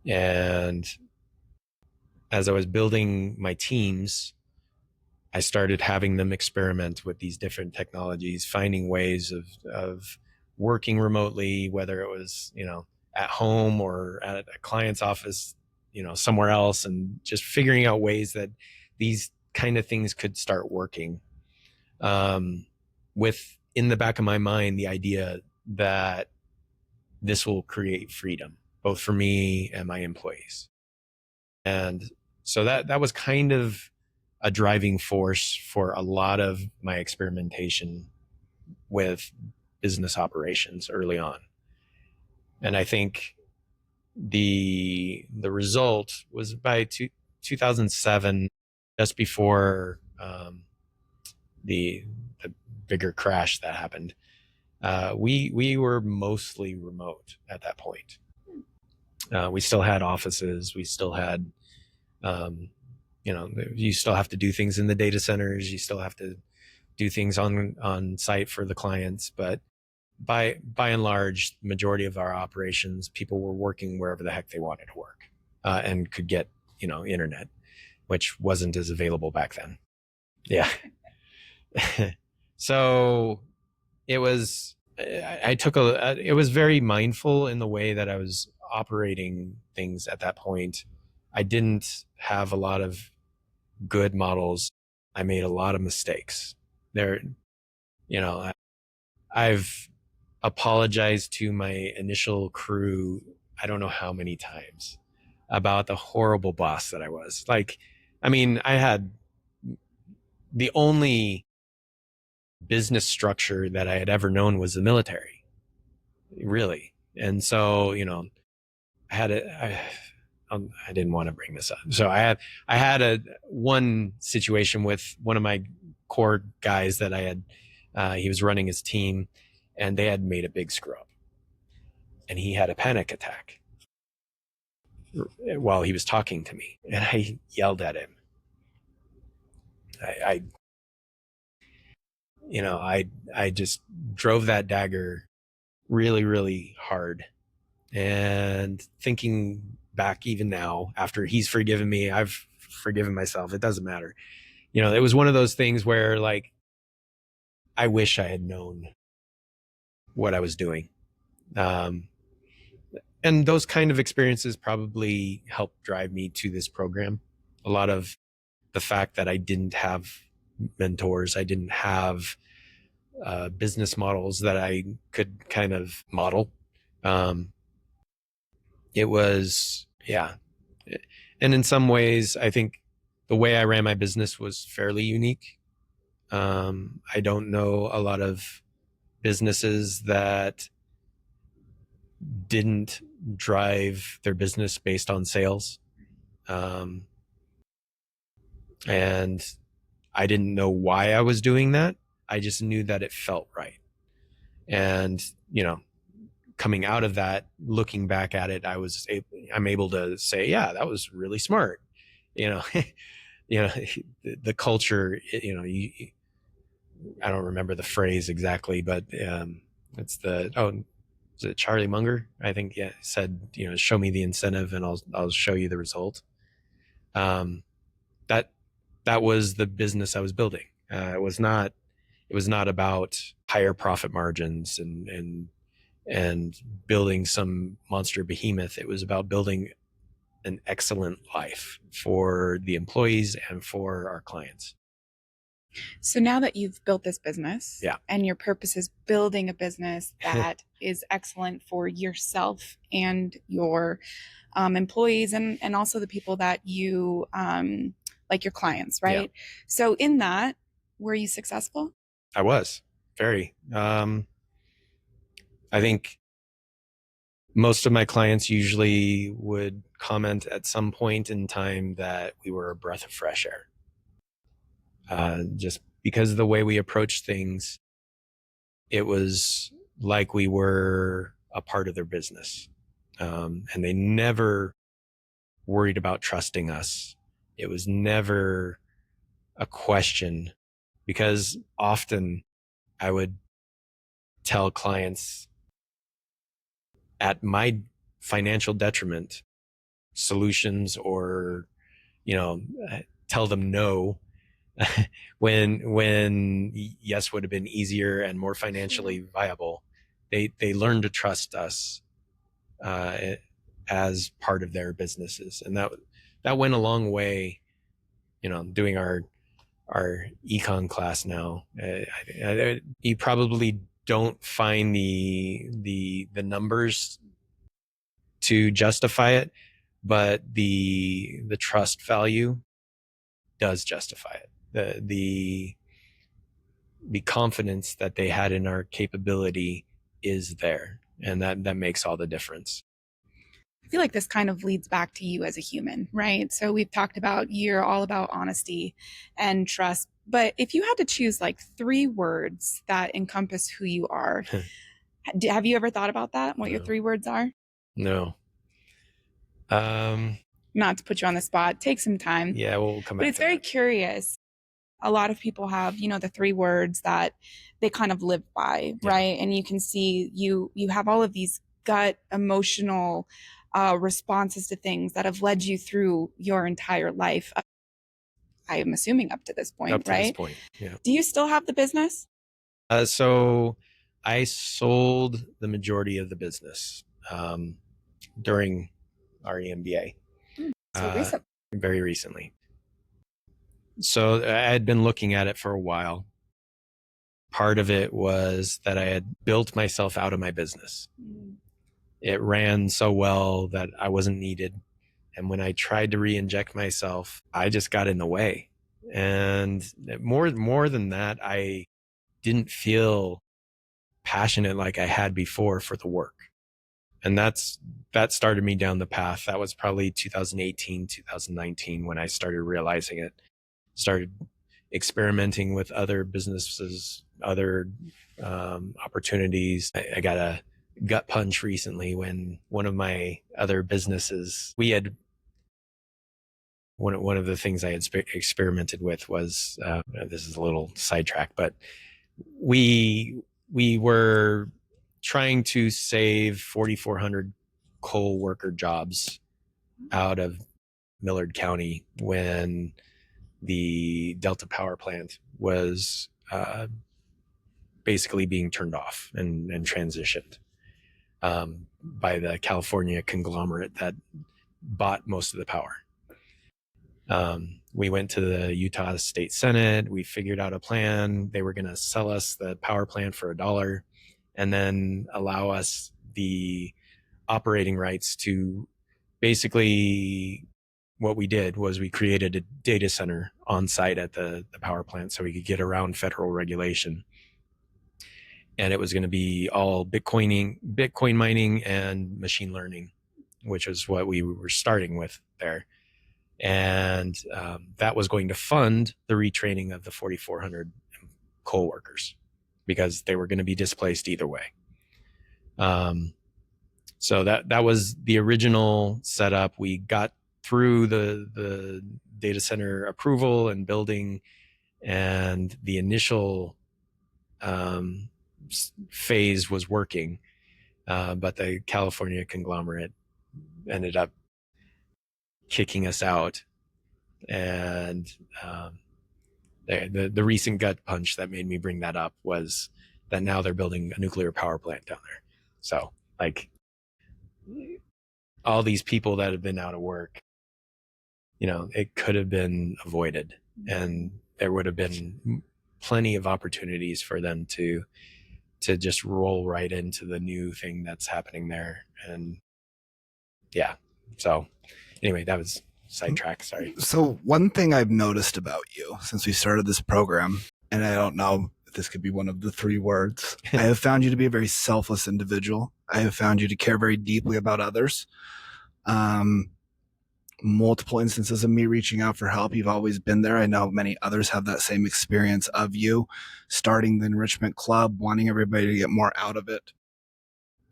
then. And as I was building my teams, I started having them experiment with these different technologies, finding ways of working remotely, whether it was, at home or at a client's office, somewhere else, and just figuring out ways that these kind of things could start working. With in the back of my mind, the idea that this will create freedom, both for me and my employees. And so that was kind of a driving force for a lot of my experimentation with business operations early on. And I think the result was by 2007, just before the bigger crash that happened. We were mostly remote at that point. We still had offices. We still had, you still have to do things in the data centers. You still have to do things on site for the clients. But by and large, majority of our operations, people were working wherever the heck they wanted to work, and could get, internet, which wasn't as available back then. Yeah. So it was, it was very mindful in the way that I was operating things at that point. I didn't have a lot of good models. I made a lot of mistakes there. I've apologized to my initial crew, I don't know how many times, about the horrible boss that I was. Like, I mean, I had the only business structure that I had ever known was the military, really. And so, I had I didn't want to bring this up. So I had one situation with one of my core guys that I had, he was running his team, and they had made a big screw up, and he had a panic attack while he was talking to me, and I yelled at him. I just drove that dagger really, really hard. And thinking back, even now, after he's forgiven me, I've forgiven myself. It doesn't matter. It was one of those things where, like, I wish I had known what I was doing. And those kind of experiences probably helped drive me to this program. A lot of the fact that I didn't have mentors, I didn't have business models that I could kind of model. It was, yeah. And in some ways, I think the way I ran my business was fairly unique. I don't know a lot of businesses that didn't drive their business based on sales. And I didn't know why I was doing that. I just knew that it felt right. And, coming out of that, looking back at it, I'm able to say, yeah, that was really smart. The culture, I don't remember the phrase exactly, but it's is it Charlie Munger? I think, yeah, said, show me the incentive and I'll show you the result. That was the business I was building. It was not about higher profit margins and building some monster behemoth. It was about building an excellent life for the employees and for our clients. So now that you've built this business, yeah, and your purpose is building a business that is excellent for yourself and your employees, and also the people that you like, your clients, right? Yeah. So in that, were you successful? I was very. I think most of my clients usually would comment at some point in time that we were a breath of fresh air. Just because of the way we approached things, it was like we were a part of their business. And they never worried about trusting us. It was never a question, because often I would tell clients at my financial detriment solutions, or tell them no when yes would have been easier and more financially viable. They learned to trust us as part of their businesses, and that went a long way. Doing our econ class now, you probably don't find the numbers to justify it, but the trust value does justify it. The confidence that they had in our capability is there, and that makes all the difference. feel like this kind of leads back to you as a human, right? So we've talked about you're all about honesty and trust. But if you had to choose like 3 words that encompass who you are, have you ever thought about that? What your No. 3 words are? No. Not to put you on the spot, take some time. Yeah, we'll come back. But it's to very that. curious. A lot of people have, the 3 words that they kind of live by, Yeah. right? And you can see you have all of these gut emotional responses to things that have led you through your entire life. I'm assuming up to this point, Up to right? this point, yeah. Do you still have the business? So I sold the majority of the business during our EMBA. So recent. Very recently. So I had been looking at it for a while. Part of it was that I had built myself out of my business. It ran so well that I wasn't needed. And when I tried to re-inject myself, I just got in the way. And more than that, I didn't feel passionate like I had before for the work. And that started me down the path. That was probably 2018, 2019 when I started realizing it. Started experimenting with other businesses, other opportunities. I got a gut punch recently when one of my other businesses, one of the things I had experimented with was, this is a little sidetrack, but we were trying to save 4,400 coal worker jobs out of Millard County when the Delta power plant was basically being turned off and transitioned by the California conglomerate that bought most of the power. We went to the Utah State Senate. We figured out a plan. They were going to sell us the power plant for $1 and then allow us the operating rights to basically, what we did was we created a data center on site at the power plant so we could get around federal regulation. And it was going to be all Bitcoin mining and machine learning, which was what we were starting with there. And that was going to fund the retraining of the 4,400 coal workers because they were going to be displaced either way. So that was the original setup. We got through the data center approval and building, and the initial phase was working, but the California conglomerate ended up kicking us out. And the recent gut punch that made me bring that up was that now they're building a nuclear power plant down there. So like all these people that have been out of work, it could have been avoided, and there would have been plenty of opportunities for them to just roll right into the new thing that's happening there. And yeah, so anyway, that was sidetrack. Sorry. So one thing I've noticed about you since we started this program, and I don't know if this could be one of the 3 words, I have found you to be a very selfless individual. I have found you to care very deeply about others. Multiple instances of me reaching out for help. You've always been there. I know many others have that same experience of you starting the enrichment club, wanting everybody to get more out of it.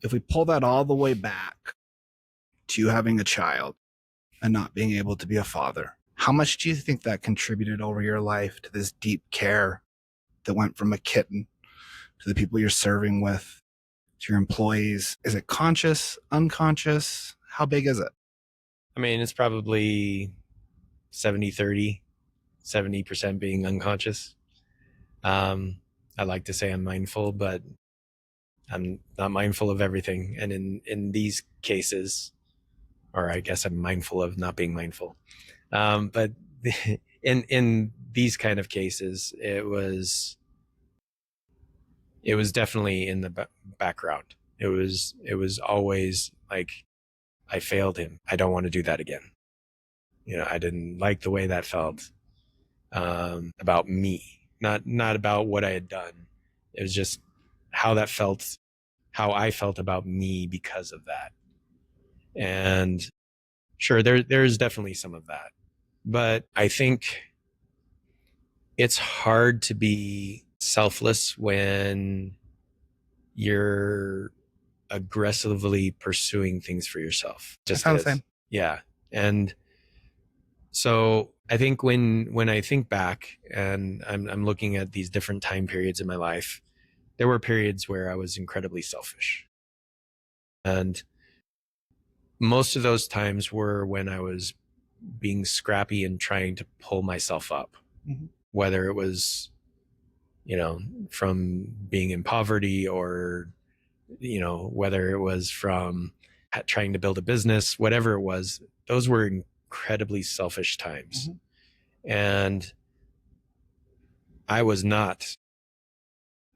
If we pull that all the way back to you having a child and not being able to be a father, how much do you think that contributed over your life to this deep care that went from a kitten to the people you're serving with, to your employees? Is it conscious, unconscious? How big is it? I mean, it's probably 70-30, 70% being unconscious. I like to say I'm mindful, but I'm not mindful of everything. And in these cases, or I guess I'm mindful of not being mindful. But in these kind of cases, it was definitely in the background. It was always like, I failed him. I don't want to do that again. I didn't like the way that felt about me, not about what I had done. It was just how that felt, how I felt about me because of that. And sure, there's definitely some of that. But I think it's hard to be selfless when you're aggressively pursuing things for yourself. Just I found is. the same. Yeah. And so I think when I think back and I'm looking at these different time periods in my life, there were periods where I was incredibly selfish. And most of those times were when I was being scrappy and trying to pull myself up, whether it was, from being in poverty or, whether it was from trying to build a business, whatever it was, those were incredibly selfish times. And I was not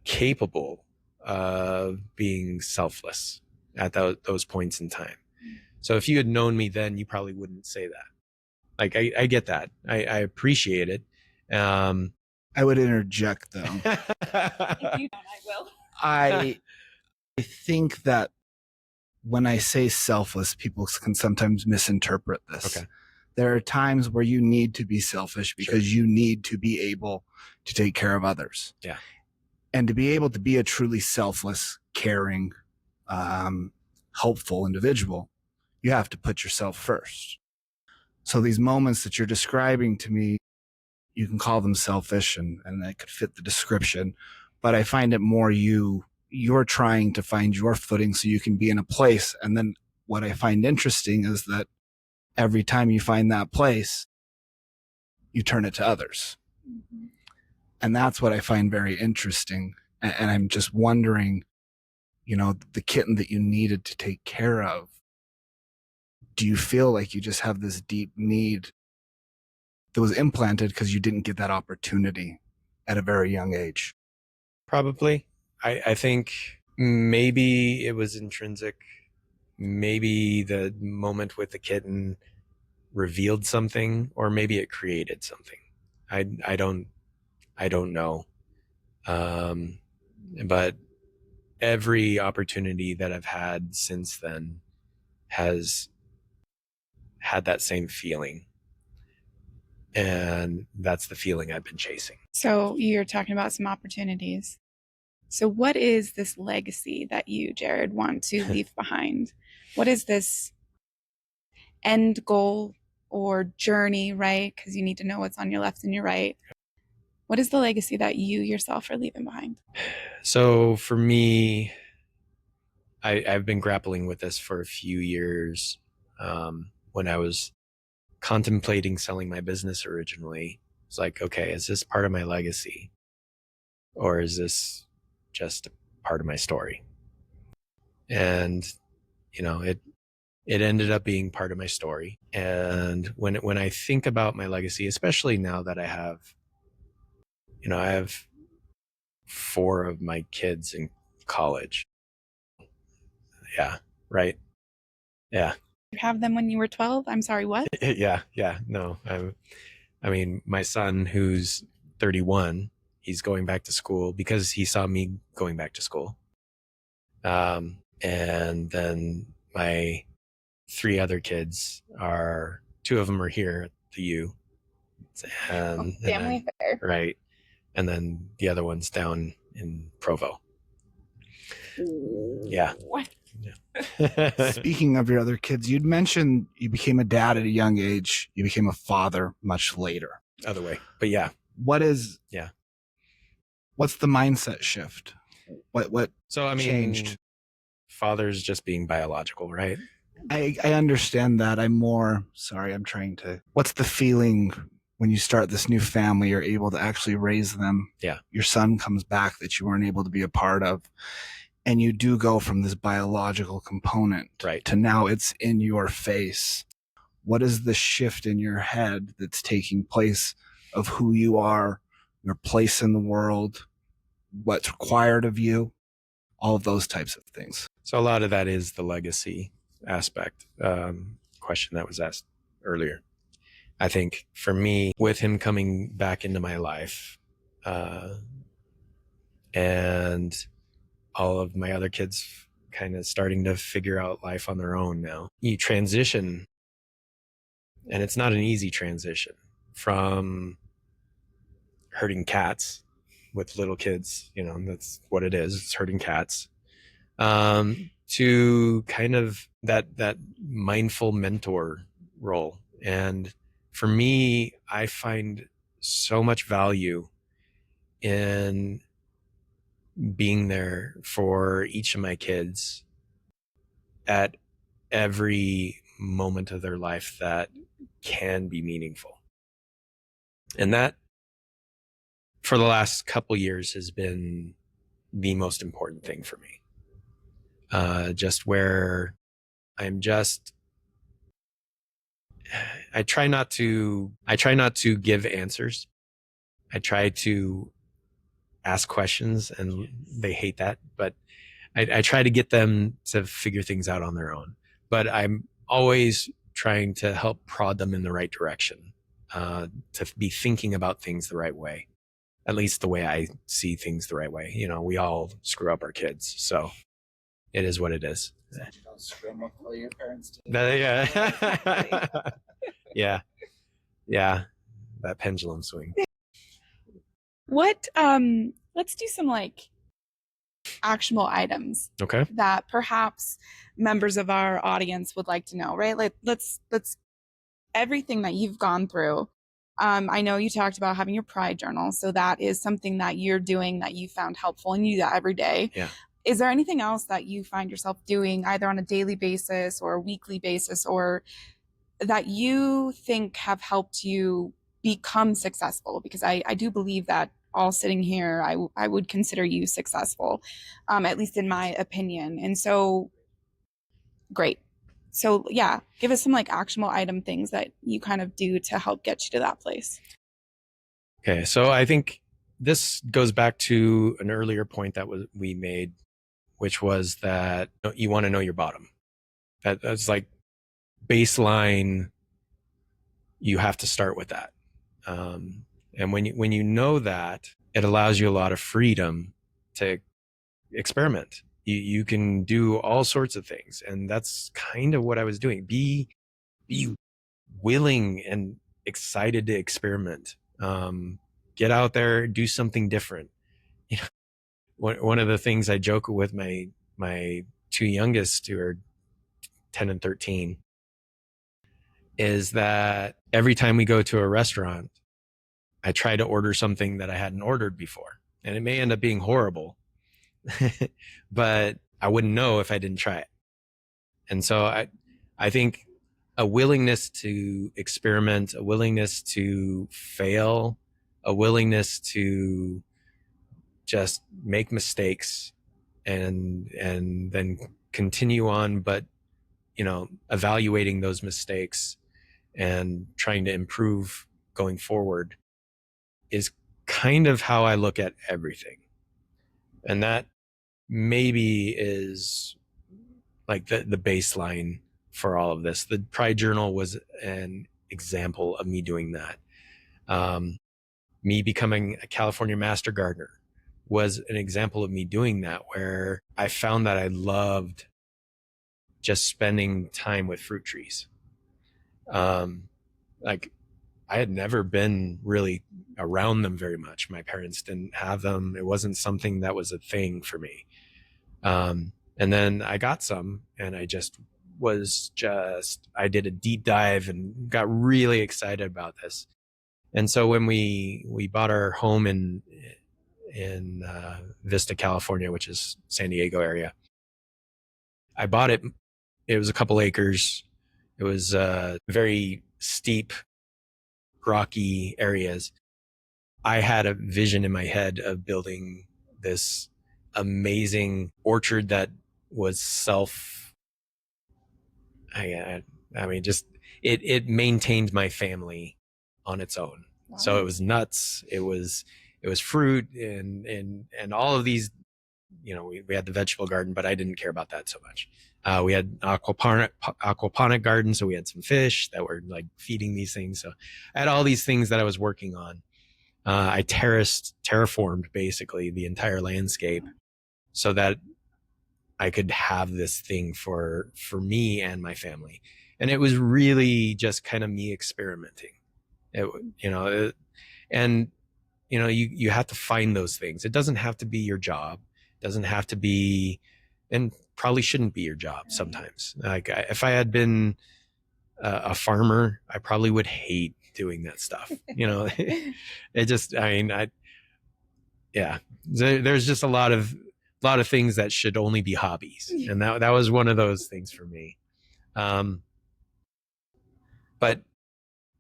capable of being selfless at those points in time. So if you had known me then, you probably wouldn't say that. Like, I get that. I appreciate it. I would interject though. If you don't, I will. I think that when I say selfless, people can sometimes misinterpret this. Okay. There are times where you need to be selfish because you need to be able to take care of others. Yeah. And to be able to be a truly selfless, caring, hopeful individual, you have to put yourself first. So these moments that you're describing to me, you can call them selfish and that could fit the description, but I find it more you're trying to find your footing so you can be in a place. And then what I find interesting is that every time you find that place, you turn it to others. And that's what I find very interesting. And I'm just wondering, the kitten that you needed to take care of, do you feel like you just have this deep need that was implanted because you didn't get that opportunity at a very young age? Probably. I think maybe it was intrinsic. Maybe the moment with the kitten revealed something, or maybe it created something. I don't know. But every opportunity that I've had since then has had that same feeling. And that's the feeling I've been chasing. So you're talking about some opportunities. So what is this legacy that you, Jared, want to leave behind? What is this end goal or journey, right? Because you need to know what's on your left and your right. What is the legacy that you yourself are leaving behind? So for me, I've been grappling with this for a few years. When I was contemplating selling my business originally, it's like, okay, is this part of my legacy? Or is this just a part of my story? And, it ended up being part of my story. And when I think about my legacy, especially now that I have 4 of my kids in college. Yeah. Right. Yeah. You have them when you were 12? I'm sorry, what? Yeah. No, I mean, my son, who's 31, he's going back to school because he saw me going back to school. And then my 3 other kids 2 of them are here at the U. And, Family affair. Right. And then the other one's down in Provo. Yeah. What? Yeah. Speaking of your other kids, you'd mentioned you became a dad at a young age. You became a father much later. Other way. But yeah. What's the mindset shift? What So, I mean, changed? Father's just being biological, right? I understand that. What's the feeling when you start this new family, you're able to actually raise them? Yeah. Your son comes back that you weren't able to be a part of. And you do go from this biological component to now it's in your face. What is the shift in your head that's taking place of who you are, your place in the world, what's required of you, all of those types of things? So a lot of that is the legacy aspect, question that was asked earlier. I think for me, with him coming back into my life, and all of my other kids kind of starting to figure out life on their own now. You transition, and it's not an easy transition from herding cats with little kids, that's what it is. It's herding cats. To kind of that mindful mentor role. And for me, I find so much value in being there for each of my kids at every moment of their life that can be meaningful. And that, for the last couple years, has been the most important thing for me. Just where I'm just, I try not to give answers. I try to ask questions, and they hate that, but I try to get them to figure things out on their own. But I'm always trying to help prod them in the right direction, to be thinking about things the right way, at least the way I see things the right way. We all screw up our kids, so it is what it is. Don't screw them up the way your parents did. Yeah. Yeah. That pendulum swing. What let's do some like actionable items Okay. that perhaps members of our audience would like to know, right? Like let's everything that you've gone through. I know you talked about having your pride journal, so that is something that you're doing that you found helpful and you do that every day. Yeah. Is there anything else that you find yourself doing either on a daily basis or a weekly basis, or that you think have helped you become successful? Because I do believe that all sitting here, I would consider you successful, at least in my opinion. And so, great. So yeah, give us some like actionable item things that you kind of do to help get you to that place. Okay. So I think this goes back to an earlier point that we made, which was that you want to know your bottom. That's like baseline. You have to start with that. And when you know that, it allows you a lot of freedom to experiment. You can do all sorts of things. And that's kind of what I was doing. Be willing and excited to experiment. Get out there, do something different. One of the things I joke with my two youngest, who are 10 and 13, is that every time we go to a restaurant, I try to order something that I hadn't ordered before. And it may end up being horrible, but I wouldn't know if I didn't try it. And so I think a willingness to experiment, a willingness to fail, a willingness to just make mistakes and then continue on, but evaluating those mistakes and trying to improve going forward is kind of how I look at everything. And that maybe is like the baseline for all of this. The Pride Journal was an example of me doing that. Me becoming a California Master Gardener was an example of me doing that, where I found that I loved just spending time with fruit trees. Like I had never been really around them very much. My parents didn't have them. It wasn't something that was a thing for me. And then I got some, and I did a deep dive and got really excited about this. And so when we bought our home in Vista, California, which is San Diego area, I bought it. It was a couple acres. It was very steep, rocky areas. I had a vision in my head of building this amazing orchard that was it maintained my family on its own. Wow. So it was nuts. It was fruit and all of these, we had the vegetable garden, but I didn't care about that so much. We had aquaponic garden. So we had some fish that were like feeding these things. So I had all these things that I was working on. I terraformed basically the entire landscape so that I could have this thing for me and my family. And it was really just kind of me experimenting. And you have to find those things. It doesn't have to be your job. It doesn't have to be, and probably shouldn't be your job sometimes. Like if I had been a farmer, I probably would hate doing that stuff. It just, there's just a lot of things that should only be hobbies. And that was one of those things for me. But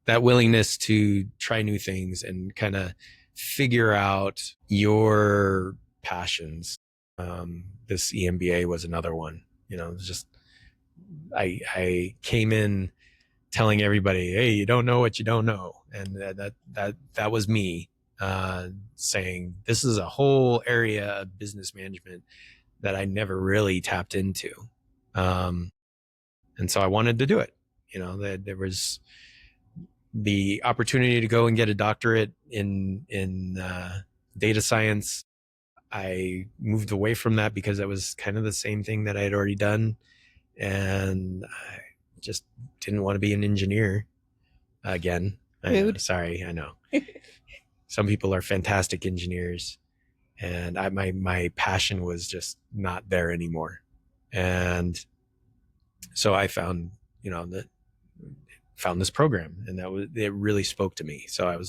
that willingness to try new things and kind of figure out your passions. This EMBA was another one. Just I came in telling everybody, "Hey, you don't know what you don't know," and that was me saying this is a whole area of business management that I never really tapped into, and so I wanted to do it. That there was the opportunity to go and get a doctorate in data science. I moved away from that because that was kind of the same thing that I had already done, and I just didn't want to be an engineer again. I know. Some people are fantastic engineers, and my passion was just not there anymore. And so I found this program, and it really spoke to me. So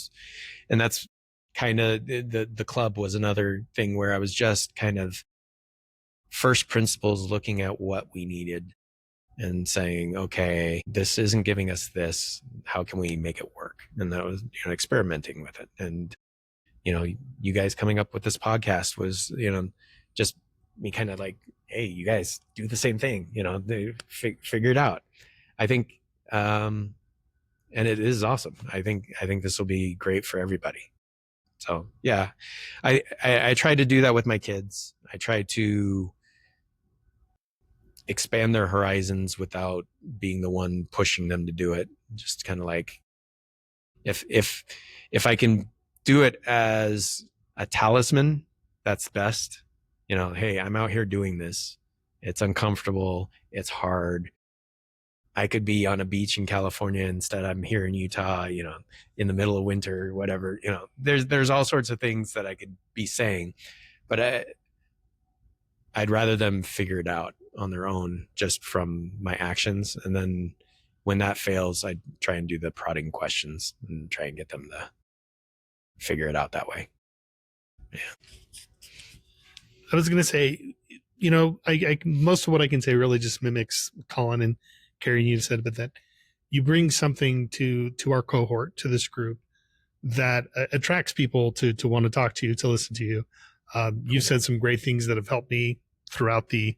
and that's kind of the club was another thing where I was just kind of first principles, looking at what we needed and saying, okay, this isn't giving us this. How can we make it work? And that was, experimenting with it. And, you guys coming up with this podcast was, just me kind of like, hey, you guys do the same thing, they figure it out. I think, and it is awesome. I think this will be great for everybody. So yeah, I try to do that with my kids. I try to expand their horizons without being the one pushing them to do it. Just kind of like, if I can do it as a talisman, that's best. Hey, I'm out here doing this. It's uncomfortable. It's hard. I could be on a beach in California. Instead, I'm here in Utah, in the middle of winter or whatever. There's all sorts of things that I could be saying, but I'd rather them figure it out on their own just from my actions. And then when that fails, I try and do the prodding questions and try and get them to figure it out that way. Yeah. I was going to say, I most of what I can say really just mimics Colin and Carrie, you said, but that you bring something to our cohort, to this group, that attracts people to want to talk to you, to listen to you. You said some great things that have helped me throughout the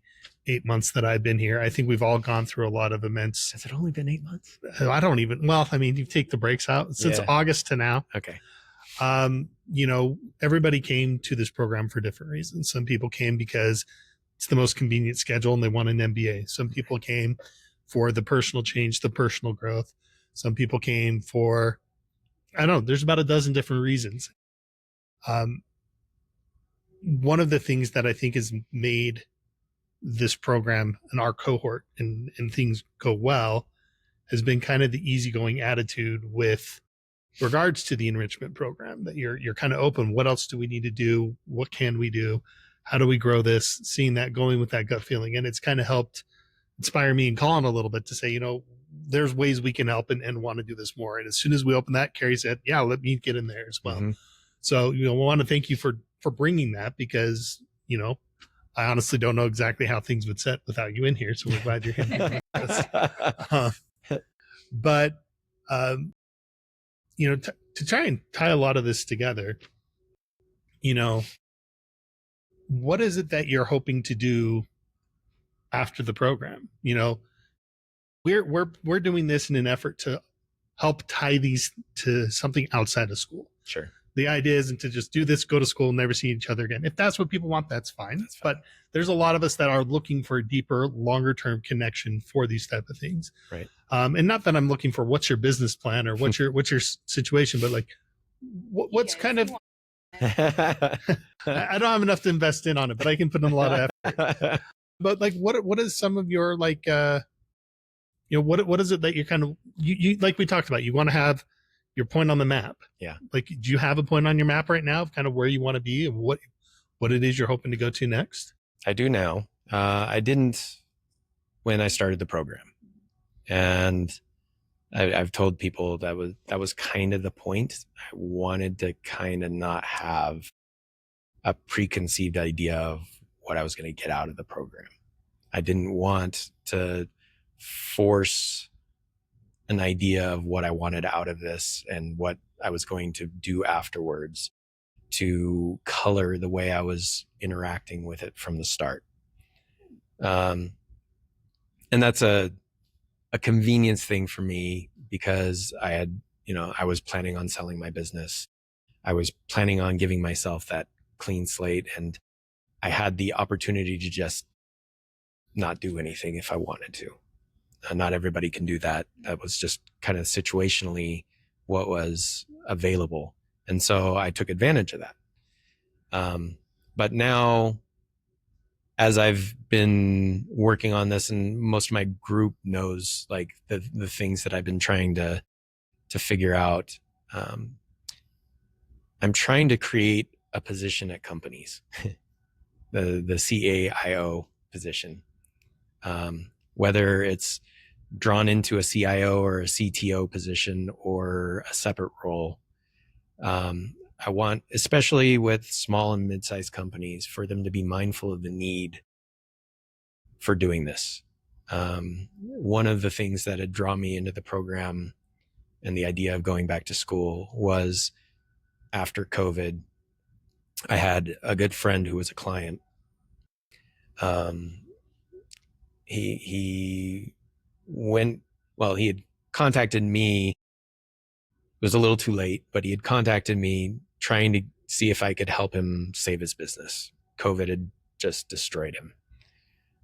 8 months that I've been here. I think we've all gone through a lot of immense. Has it only been 8 months? I don't even. Well, I mean, you take the breaks out since August to now. Okay. Everybody came to this program for different reasons. Some people came because it's the most convenient schedule and they want an MBA. Some people came for the personal change, the personal growth. Some people came for, I don't know, there's about a dozen different reasons. One of the things that I think has made this program and our cohort and things go well has been kind of the easygoing attitude with regards to the enrichment program, that you're kind of open. What else do we need to do? What can we do? How do we grow this? Seeing that, going with that gut feeling. And it's kind of helped inspire me and Colin a little bit to say, there's ways we can help and want to do this more. And as soon as we open that, Carrie said, yeah, let me get in there as well. Mm-hmm. So, we want to thank you for bringing that, because, I honestly don't know exactly how things would set without you in here. So we're glad you're here. But, to try and tie a lot of this together, what is it that you're hoping to do after the program? We're doing this in an effort to help tie these to something outside of school. Sure. The idea isn't to just do this, go to school, never see each other again. If that's what people want, that's fine. But there's a lot of us that are looking for a deeper, longer term connection for these type of things. Right. And not that I'm looking for what's your business plan or what's your situation, but like what's kind of, I don't have enough to invest in on it, but I can put in a lot of effort. But like, what is some of your like, what is it that you're kind of, you like we talked about, you want to have your point on the map. Yeah. Like, do you have a point on your map right now of kind of where you want to be and what it is you're hoping to go to next? I do now. I didn't when I started the program, and I've told people that was kind of the point. I wanted to kind of not have a preconceived idea of what I was going to get out of the program. I didn't want to force an idea of what I wanted out of this and what I was going to do afterwards to color the way I was interacting with it from the start. And that's a convenience thing for me because I was planning on selling my business. I was planning on giving myself that clean slate, and I had the opportunity to just not do anything if I wanted to. Not everybody can do that. That was just kind of situationally what was available. And so I took advantage of that. But now, as I've been working on this, and most of my group knows like the things that I've been trying to figure out, I'm trying to create a position at companies, the CAIO position, whether it's drawn into a CIO or a CTO position or a separate role. I want, especially with small and mid-sized companies, for them to be mindful of the need for doing this. One of the things that had drawn me into the program and the idea of going back to school was after COVID, I had a good friend who was a client. He had contacted me. It was a little too late, but he had contacted me trying to see if I could help him save his business. COVID had just destroyed him.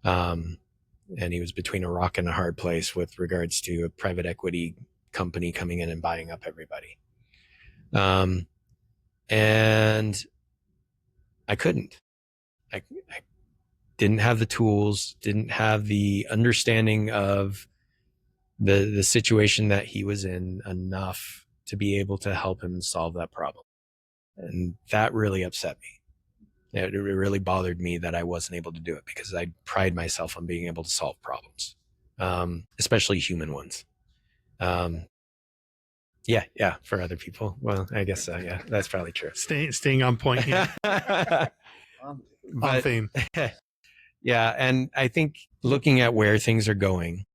And he was between a rock and a hard place with regards to a private equity company coming in and buying up everybody. And I couldn't. I didn't have the tools, didn't have the understanding of the situation that he was in enough to be able to help him solve that problem. And that really upset me. It really bothered me that I wasn't able to do it, because I pride myself on being able to solve problems, especially human ones. Yeah, for other people. Well, I guess so. Yeah, that's probably true. Staying on point here. On theme. Yeah, and I think looking at where things are going,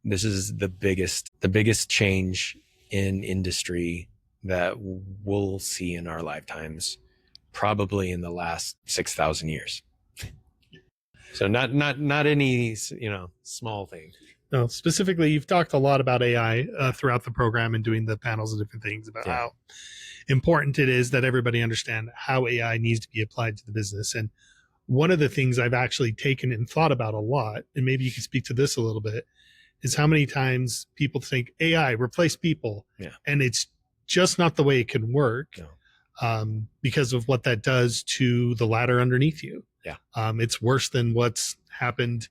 this is the biggest change in industry that we'll see in our lifetimes, probably in the last 6,000 years. So not any small thing. No, specifically, you've talked a lot about AI throughout the program and doing the panels and different things about how important it is that everybody understand how AI needs to be applied to the business. And one of the things I've actually taken and thought about a lot, and maybe you can speak to this a little bit, is how many times people think AI replace people, and it's just not the way it can work. Because of what that does to the ladder underneath you. It's worse than what's happened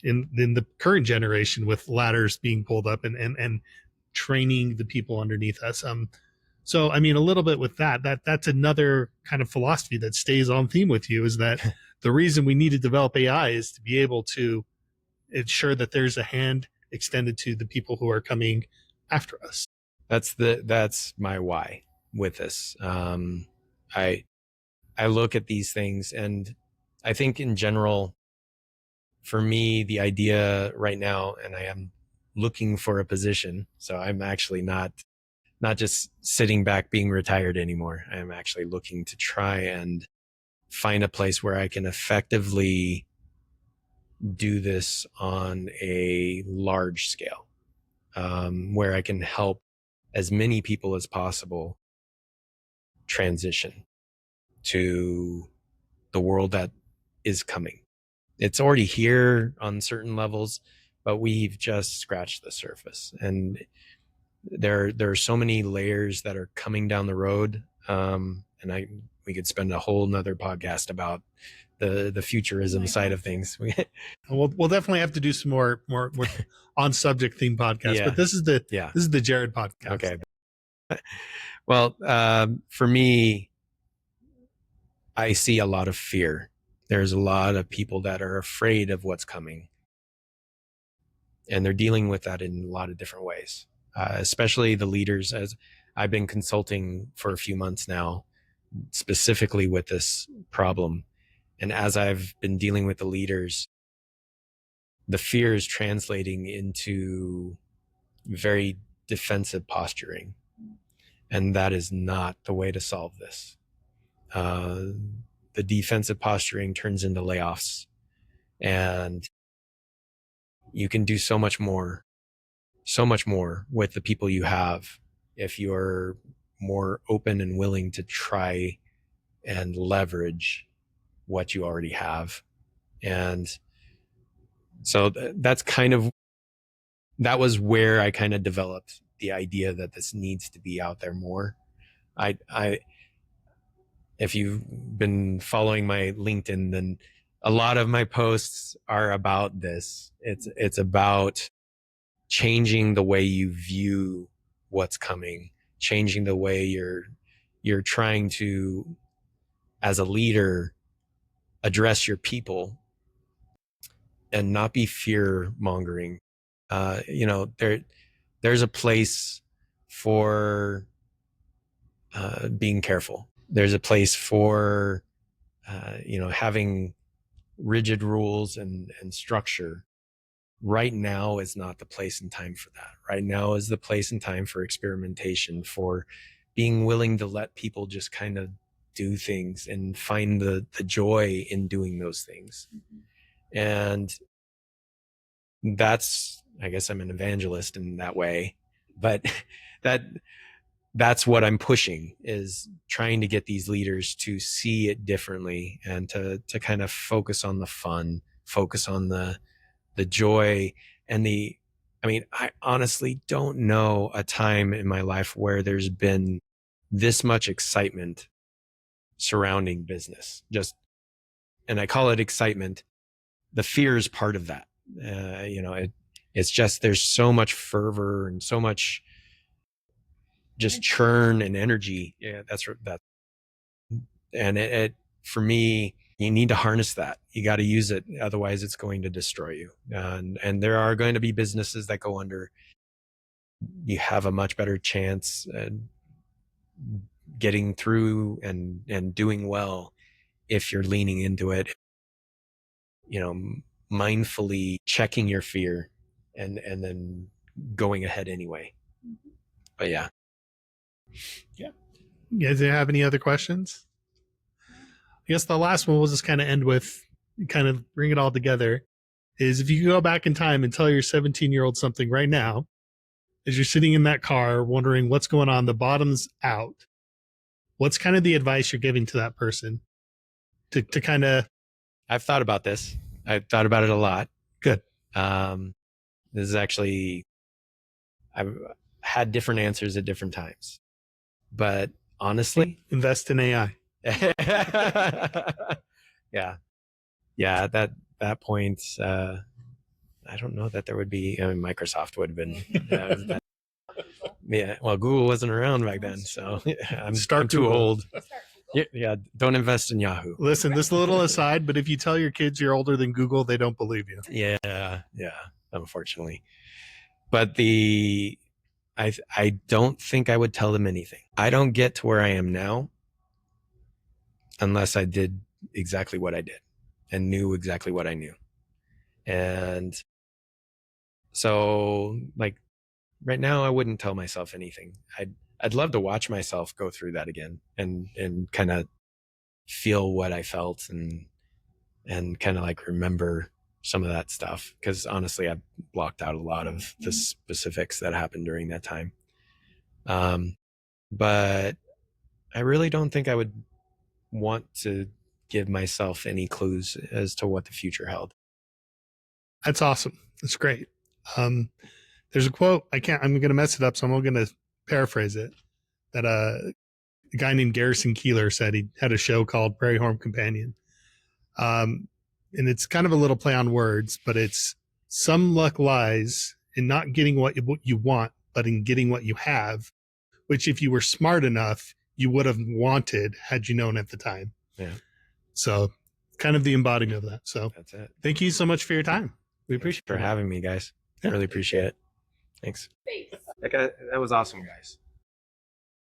in the current generation with ladders being pulled up and training the people underneath us. So, I mean, a little bit with that's another kind of philosophy that stays on theme with you, is that the reason we need to develop AI is to be able to ensure that there's a hand extended to the people who are coming after us. That's my why with this. I look at these things, and I think in general, for me, the idea right now, and I am looking for a position, so I'm actually not just sitting back being retired anymore. I'm actually looking to try and find a place where I can effectively do this on a large scale, where I can help as many people as possible transition to the world that is coming. It's already here on certain levels, but we've just scratched the surface. And there are so many layers that are coming down the road. And spend a whole nother podcast about the futurism side of things. We'll definitely have to do some more on subject theme podcasts. Yeah. But this is the Yeah. this is the Jared podcast. Okay. Well, for me, I see a lot of fear. There's a lot of people that are afraid of what's coming, and they're dealing with that in a lot of different ways, especially the leaders. As I've been consulting for a few months now, specifically with this problem, and as I've been dealing with the leaders, the fear is translating into very defensive posturing, and that is not the way to solve this. The defensive posturing turns into layoffs, and you can do so much more with the people you have if you're more open and willing to try and leverage what you already have. And so that was where I kind of developed the idea that this needs to be out there more. If you've been following my LinkedIn, then a lot of my posts are about this. It's about changing the way you view what's coming, changing the way you're trying to, as a leader, address your people and not be fear mongering. There's a place for being careful. There's a place for having rigid rules and structure. Right now is not the place and time for that. Right now is the place and time for experimentation, for being willing to let people just kind of do things and find the joy in doing those things. And I guess I'm an evangelist in that way, but that's what I'm pushing, is trying to get these leaders to see it differently and to kind of focus on the fun, focus on the joy and I honestly don't know a time in my life where there's been this much excitement surrounding business. And I call it excitement. The fear is part of that. It's just, there's so much fervor and so much just churn and energy. Yeah, that's that. And it for me, you need to harness that. You got to use it. Otherwise it's going to destroy you. And there are going to be businesses that go under. You have a much better chance at getting through and doing well if you're leaning into it, mindfully checking your fear and then going ahead anyway. But yeah. You guys have any other questions? I guess the last one we'll just kind of end with, kind of bring it all together, is if you could go back in time and tell your 17-year-old something right now, as you're sitting in that car wondering what's going on, the bottom's out, what's kind of the advice you're giving to that person to kind of... I've thought about this. I've thought about it a lot. Good. This is actually, I've had different answers at different times, but honestly, invest in AI. Yeah. At that point, I don't know that there would be. Microsoft would have been. Yeah. Well, Google wasn't around back then, so I'm too old. Yeah. Don't invest in Yahoo. Listen, this little aside, but if you tell your kids you're older than Google, they don't believe you. Yeah. Unfortunately, but I don't think I would tell them anything. I don't get to where I am now unless I did exactly what I did and knew exactly what I knew. And so, like, right now I wouldn't tell myself anything. I'd love to watch myself go through that again and kind of feel what I felt and kind of like remember some of that stuff. Cause honestly, I've blocked out a lot of the specifics that happened during that time. But I really don't think I would want to give myself any clues as to what the future held. That's awesome. That's great. There's a quote, I'm going to mess it up, so I'm going to paraphrase it, that a guy named Garrison Keeler said. He had a show called Prairie Home Companion. And it's kind of a little play on words, but it's some luck lies in not getting what you want, but in getting what you have, which if you were smart enough, you would have wanted had you known at the time. Yeah. So kind of the embodiment of that. So That's it. thank you so much for your time. We appreciate For it. having me, guys. Yeah. Really appreciate it. Thanks. That was awesome, guys.